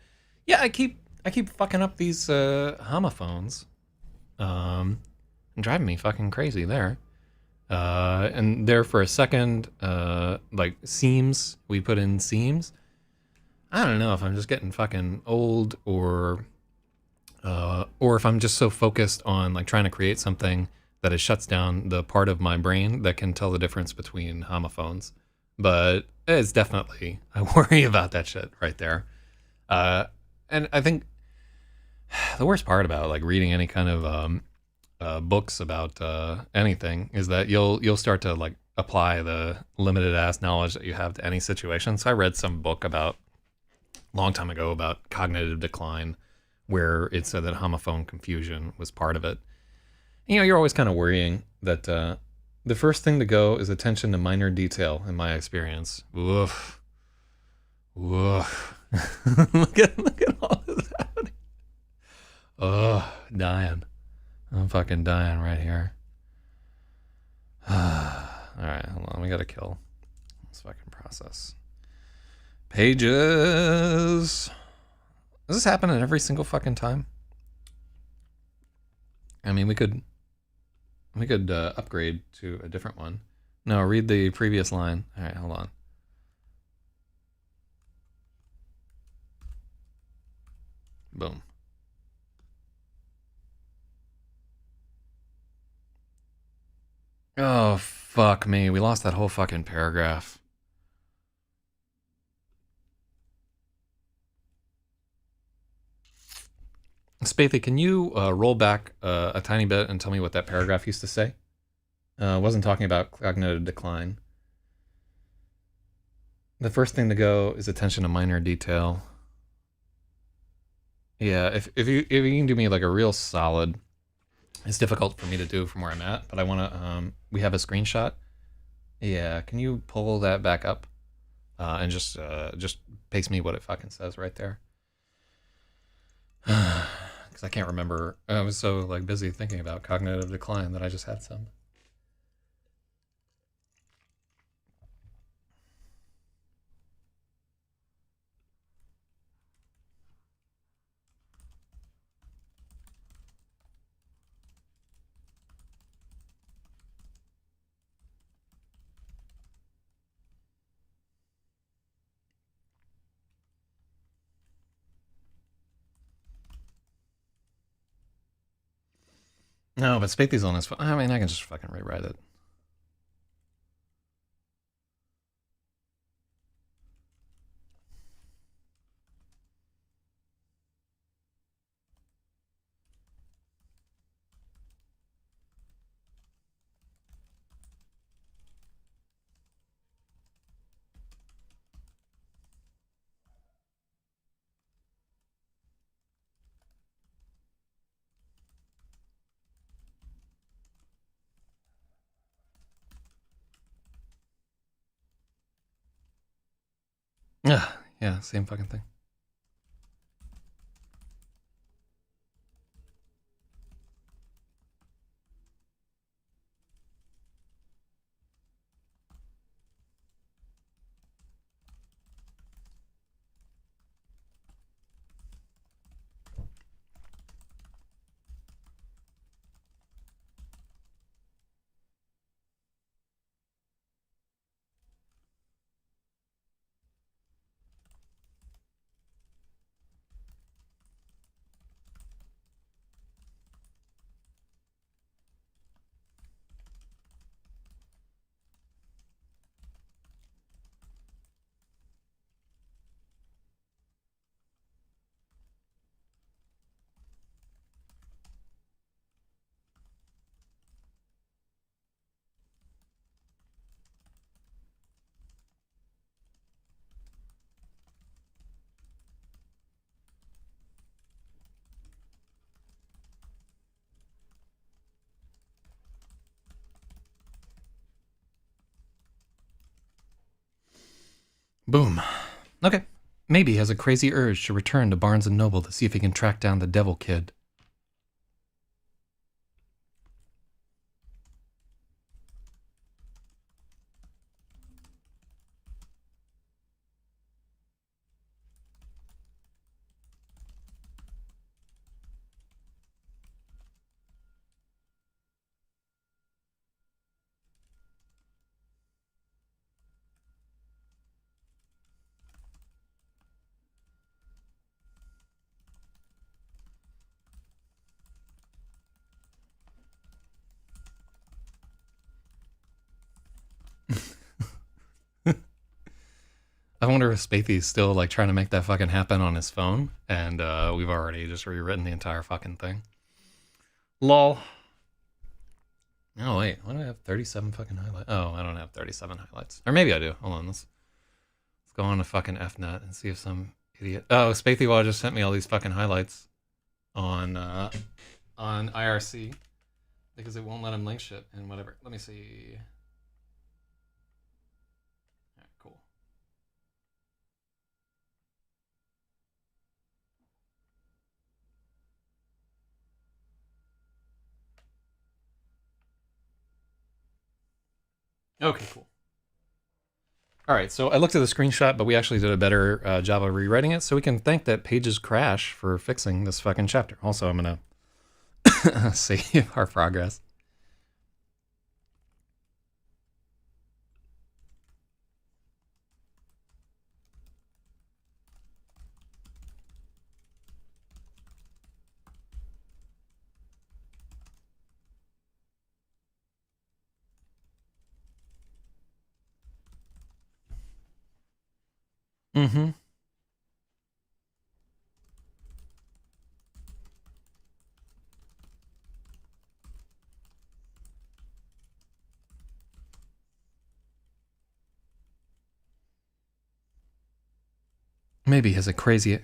Yeah, I keep fucking up these homophones. And driving me fucking crazy there. And there for a second, like seams, we put in seams. I don't know if I'm just getting fucking old or if I'm just so focused on like trying to create something that it shuts down the part of my brain that can tell the difference between homophones. But it's definitely, I worry about that shit right there. And I think the worst part about like reading any kind of books about anything is that you'll start to like apply the limited ass knowledge that you have to any situation. So I read some book about a long time ago about cognitive decline, where it said that homophone confusion was part of it. You know, you're always kind of worrying that the first thing to go is attention to minor detail, in my experience. Woof. Woof. look at all this happening. Oh, dying. I'm fucking dying right here. Alright, hold on. We gotta kill this fucking process. Pages. Does this happen at every single fucking time? I mean, we could upgrade to a different one. No, read the previous line. All right, hold on. Boom. Oh, fuck me. We lost that whole fucking paragraph. Spathy, can you roll back a tiny bit and tell me what that paragraph used to say? Wasn't talking about cognitive decline. The first thing to go is attention to minor detail. Yeah, if you can do me like a real solid, it's difficult for me to do from where I'm at, but I want to. We have a screenshot. Yeah, can you pull that back up and just paste me what it fucking says right there? Because I can't remember. I was so like busy thinking about cognitive decline that I just had some. No, but Spathy's on his phone. I mean, I can just fucking rewrite it. Yeah, same fucking thing. Boom. Okay. Maybe he has a crazy urge to return to Barnes and Noble to see if he can track down the devil kid. I wonder if Spathy's still like trying to make that fucking happen on his phone, and we've already just rewritten the entire fucking thing. Lol. Oh wait, why do I have 37 fucking highlights? Oh, I don't have 37 highlights, or maybe I do. Hold on, let's go on to fucking FNet and see if some idiot. Oh, Spathy Wall just sent me all these fucking highlights on IRC because it won't let him link shit and whatever. Let me see. All right, cool. Okay, cool. All right, so I looked at the screenshot, but we actually did a better job of rewriting it, so we can thank that Pages Crash for fixing this fucking chapter. Also, I'm gonna save our progress. Mm-hmm. Maybe he has a crazy.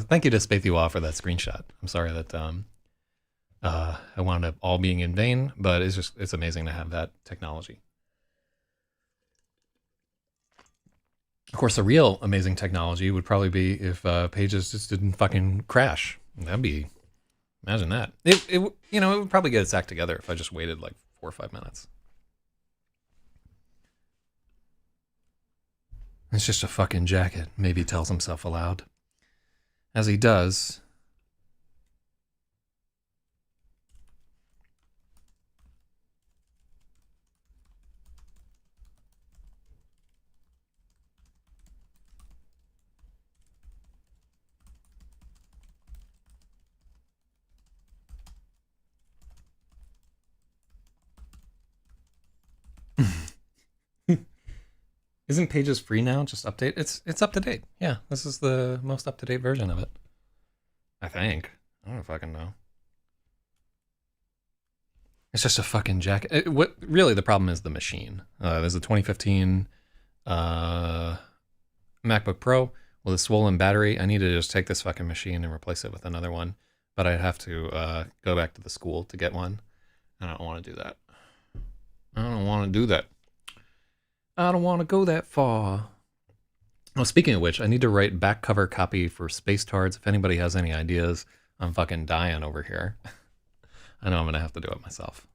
Thank you to Spathua for that screenshot. I'm sorry that I wound up all being in vain, but it's amazing to have that technology. Of course, the real amazing technology would probably be if pages just didn't fucking crash. That'd be, imagine that. It would probably get its act together if I just waited like 4 or 5 minutes. It's just a fucking jacket, maybe tells himself aloud. As he does. Isn't Pages free now? Just update. It's up to date. Yeah, this is the most up to date version of it. I think. I don't fucking know. It's just a fucking jacket. What really the problem is the machine. There's a 2015 uh, MacBook Pro with a swollen battery. I need to just take this fucking machine and replace it with another one. But I'd have to go back to the school to get one. I don't want to do that. I don't want to do that. I don't want to go that far. Oh, speaking of which, I need to write back cover copy for Space Tards. If anybody has any ideas, I'm fucking dying over here. I know I'm going to have to do it myself.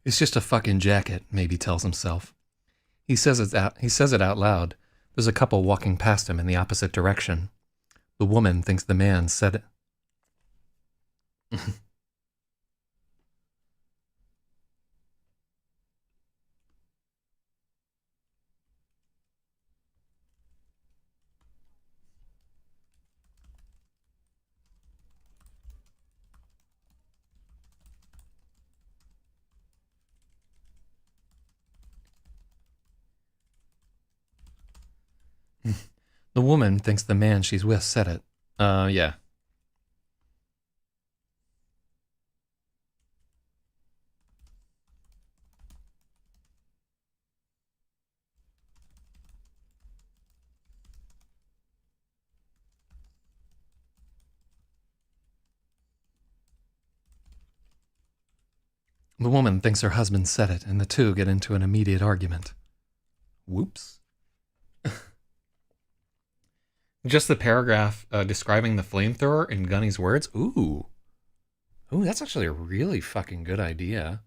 It's just a fucking jacket, maybe tells himself. He says it out loud. There's a couple walking past him in the opposite direction. The woman thinks the man said it. The woman thinks the man she's with said it. Yeah. The woman thinks her husband said it, and the two get into an immediate argument. Whoops. Just the paragraph describing the flamethrower in Gunny's words? Ooh. Ooh, that's actually a really fucking good idea.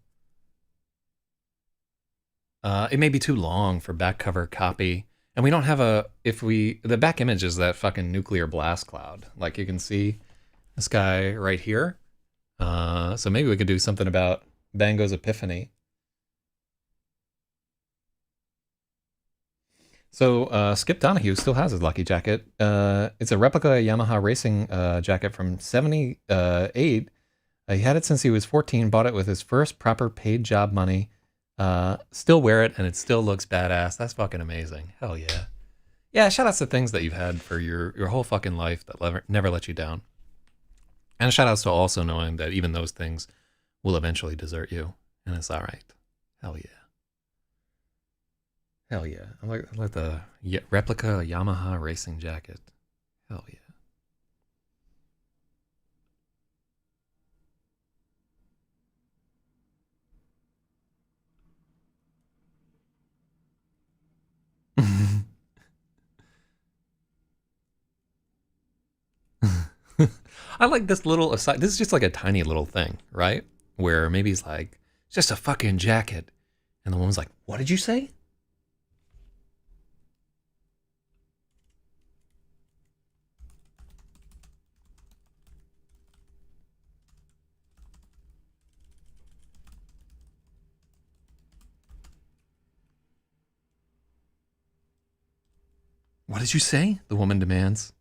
It may be too long for back cover copy. And we don't have the back image is that fucking nuclear blast cloud. Like you can see this guy right here. So maybe we could do something about Bango's epiphany. So Skip Donahue still has his lucky jacket. It's a replica Yamaha racing jacket from 78. He had it since he was 14, bought it with his first proper paid job money. Still wear it, and it still looks badass. That's fucking amazing. Hell yeah. Yeah, shout outs to things that you've had for your whole fucking life that never let you down. And shout outs to also knowing that even those things will eventually desert you, and it's all right. Hell yeah. Hell yeah. I like the replica Yamaha racing jacket. Hell yeah. I like this little aside. This is just like a tiny little thing, right? Where maybe he's like, it's just a fucking jacket. And the woman's like, what did you say? What did you say? The woman demands.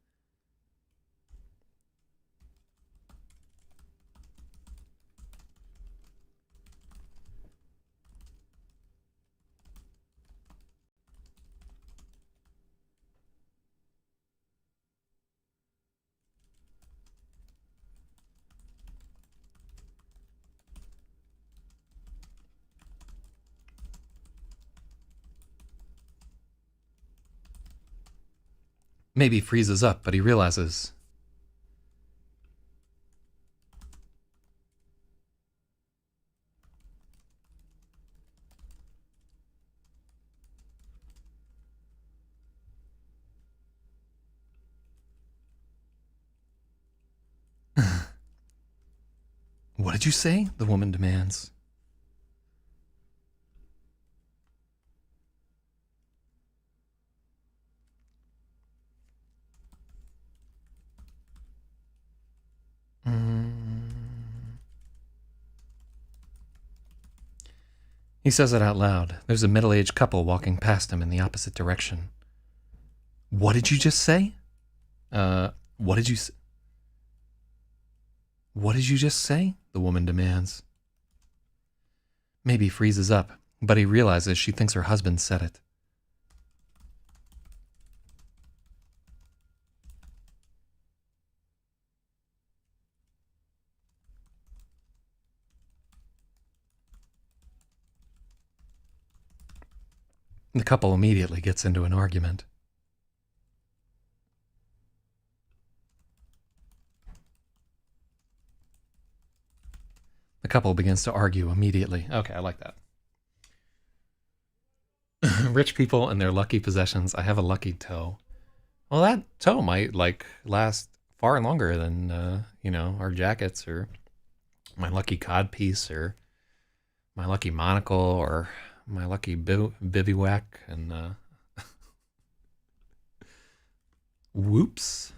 Maybe freezes up, but he realizes. What did you say? The woman demands. He says it out loud. There's a middle-aged couple walking past him in the opposite direction. What did you just say? What did you... What did you just say? The woman demands. Maybe freezes up, but he realizes she thinks her husband said it. The couple immediately gets into an argument. The couple begins to argue immediately. Okay, I like that. Rich people and their lucky possessions. I have a lucky toe. Well, that toe might last far longer than our jackets, or my lucky codpiece, or my lucky monocle, or my lucky bivouac, and whoops.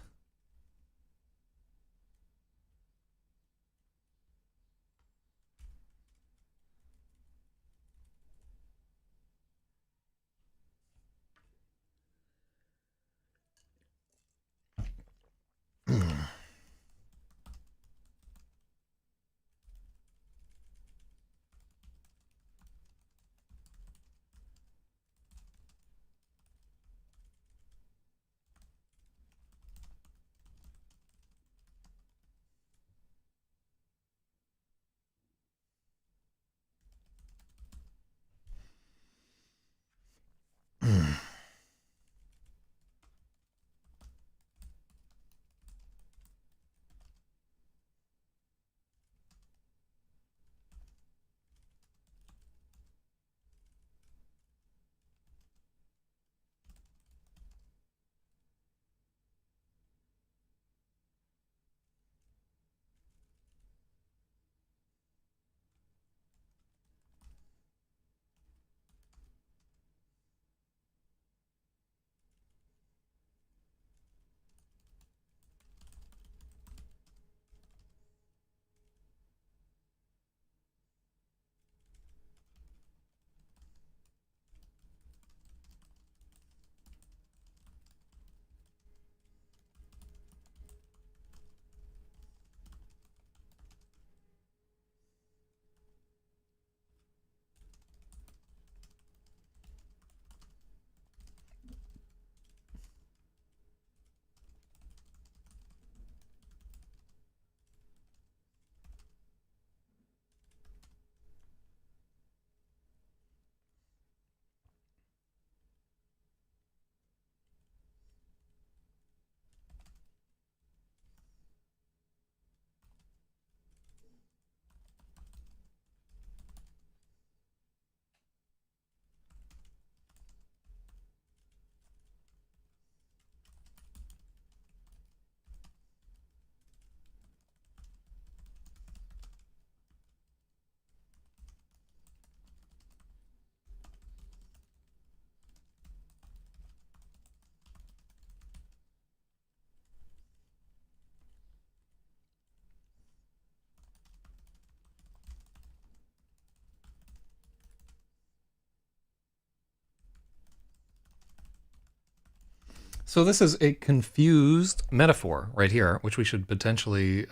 So this is a confused metaphor right here, which we should potentially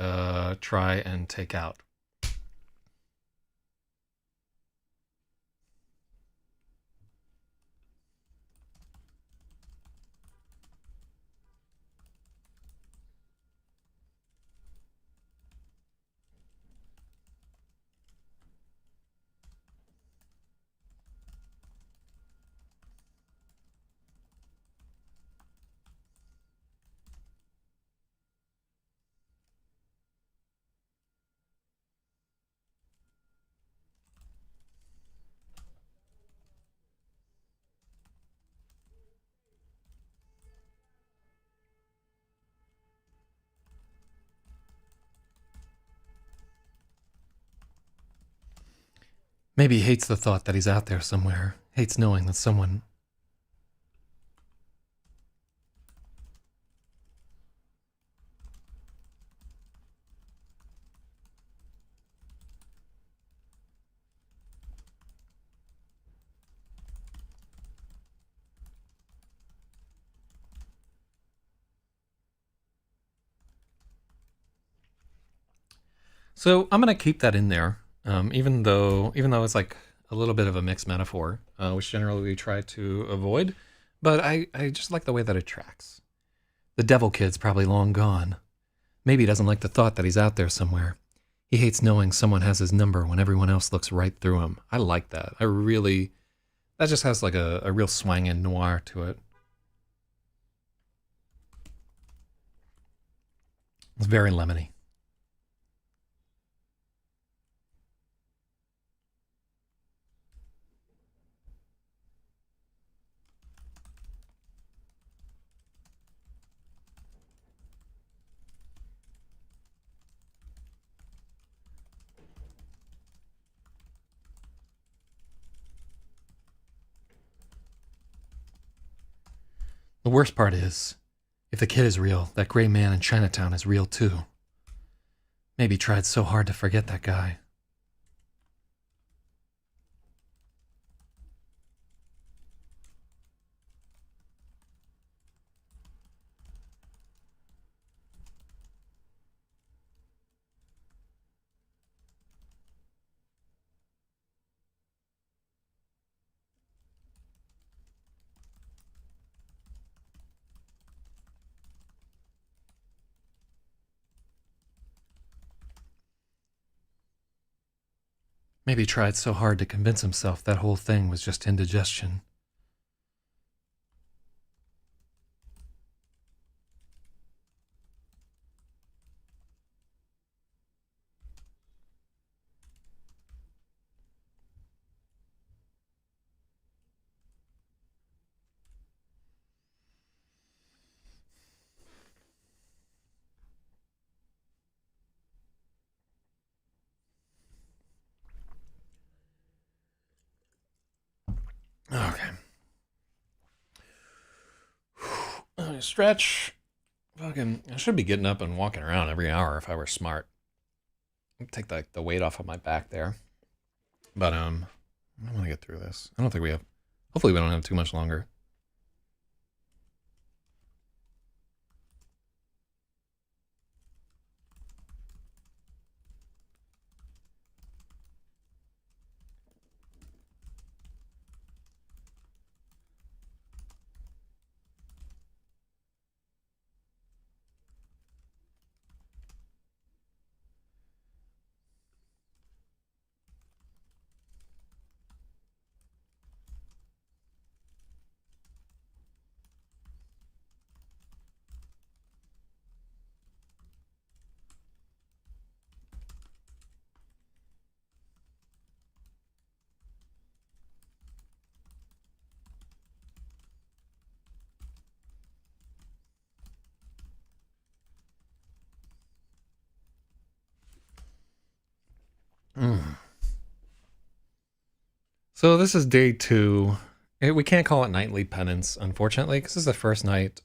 try and take out. Maybe he hates the thought that he's out there somewhere, hates knowing that someone... So I'm gonna keep that in there, even though it's like a little bit of a mixed metaphor, which generally we try to avoid. But I just like the way that it tracks. The devil kid's probably long gone. Maybe he doesn't like the thought that he's out there somewhere. He hates knowing someone has his number when everyone else looks right through him. I like that. That just has like a real swang and noir to it. It's very lemony. The worst part is, if the kid is real, that gray man in Chinatown is real too. Maybe he tried so hard to forget that guy. Maybe he tried so hard to convince himself that whole thing was just indigestion. Okay. Stretch. Fucking, I should be getting up and walking around every hour if I were smart. Take the weight off of my back there. But I want to get through this. I don't think we have. Hopefully, we don't have too much longer. So this is day 2. We can't call it nightly penance, unfortunately, because this is the first night.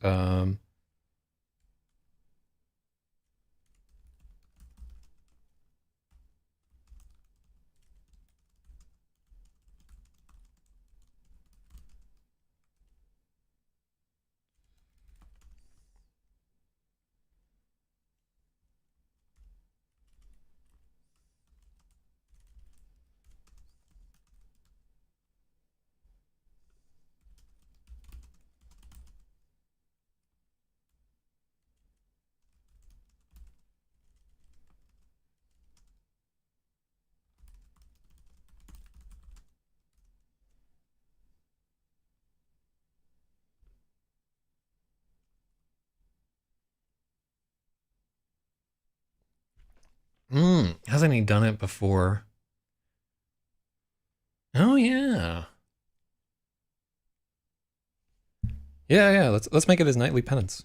Hasn't he done it before? Oh yeah. Yeah. Let's make it his nightly penance.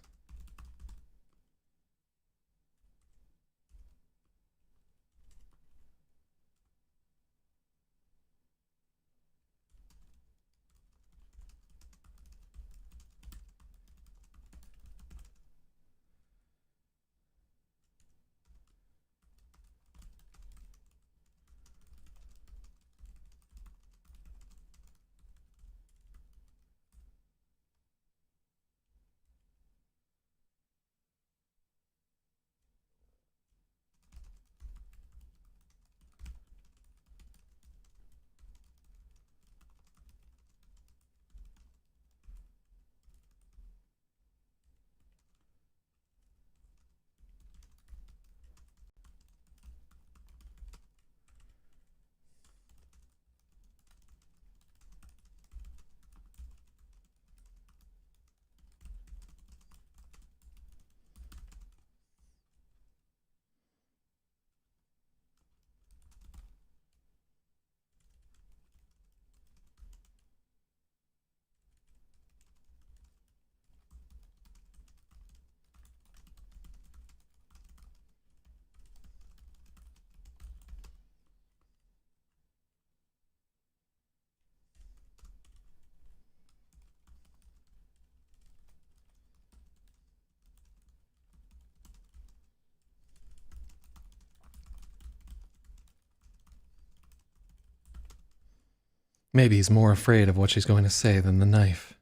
Maybe he's more afraid of what she's going to say than the knife.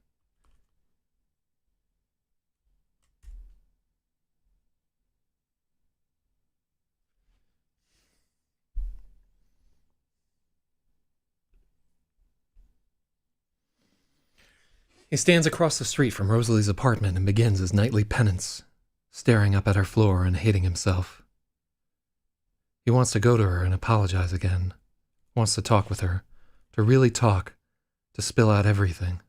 He stands across the street from Rosalie's apartment and begins his nightly penance, staring up at her floor and hating himself. He wants to go to her and apologize again, wants to talk with her, to really talk, to spill out everything.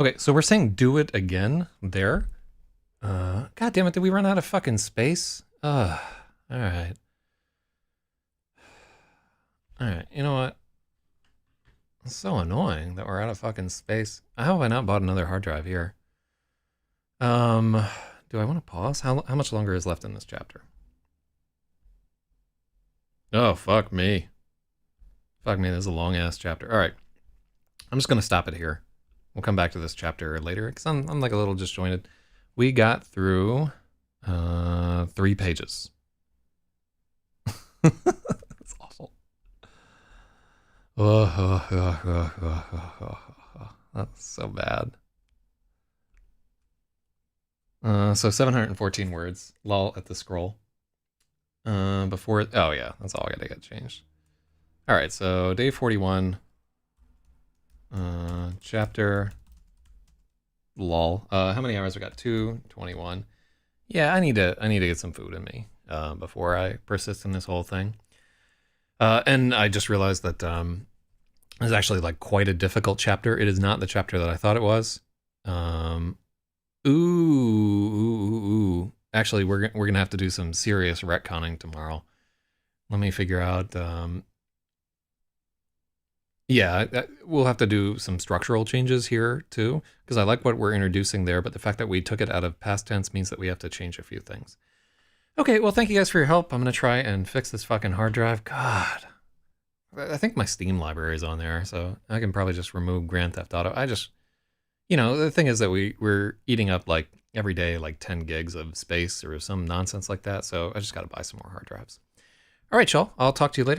Okay, so we're saying do it again there. God damn it, did we run out of fucking space? Alright. Alright, you know what? It's so annoying that we're out of fucking space. How have I not bought another hard drive here? Do I want to pause? How much longer is left in this chapter? Oh, fuck me. Fuck me, this is a long-ass chapter. Alright. I'm just gonna stop it here. We'll come back to this chapter later, because I'm like a little disjointed. We got through 3 pages. That's awful. That's so bad. So 714 words. Lol at the scroll. Before, oh yeah, that's all I gotta get changed. All right, so day 41. Chapter. Lol. How many hours we got? 2:21. Yeah, I need to get some food in me before I persist in this whole thing. And I just realized that it's actually like quite a difficult chapter. It is not the chapter that I thought it was. Ooh. Actually, we're gonna have to do some serious retconning tomorrow. Let me figure out. Yeah, we'll have to do some structural changes here too, because I like what we're introducing there, but the fact that we took it out of past tense means that we have to change a few things. Okay, well, thank you guys for your help. I'm gonna try and fix this fucking hard drive. God, I think my Steam library is on there, so I can probably just remove Grand Theft Auto. I just, you know, the thing is that we're eating up like every day like 10 gigs of space or some nonsense like that, so I just gotta buy some more hard drives. All right, y'all, I'll talk to you later.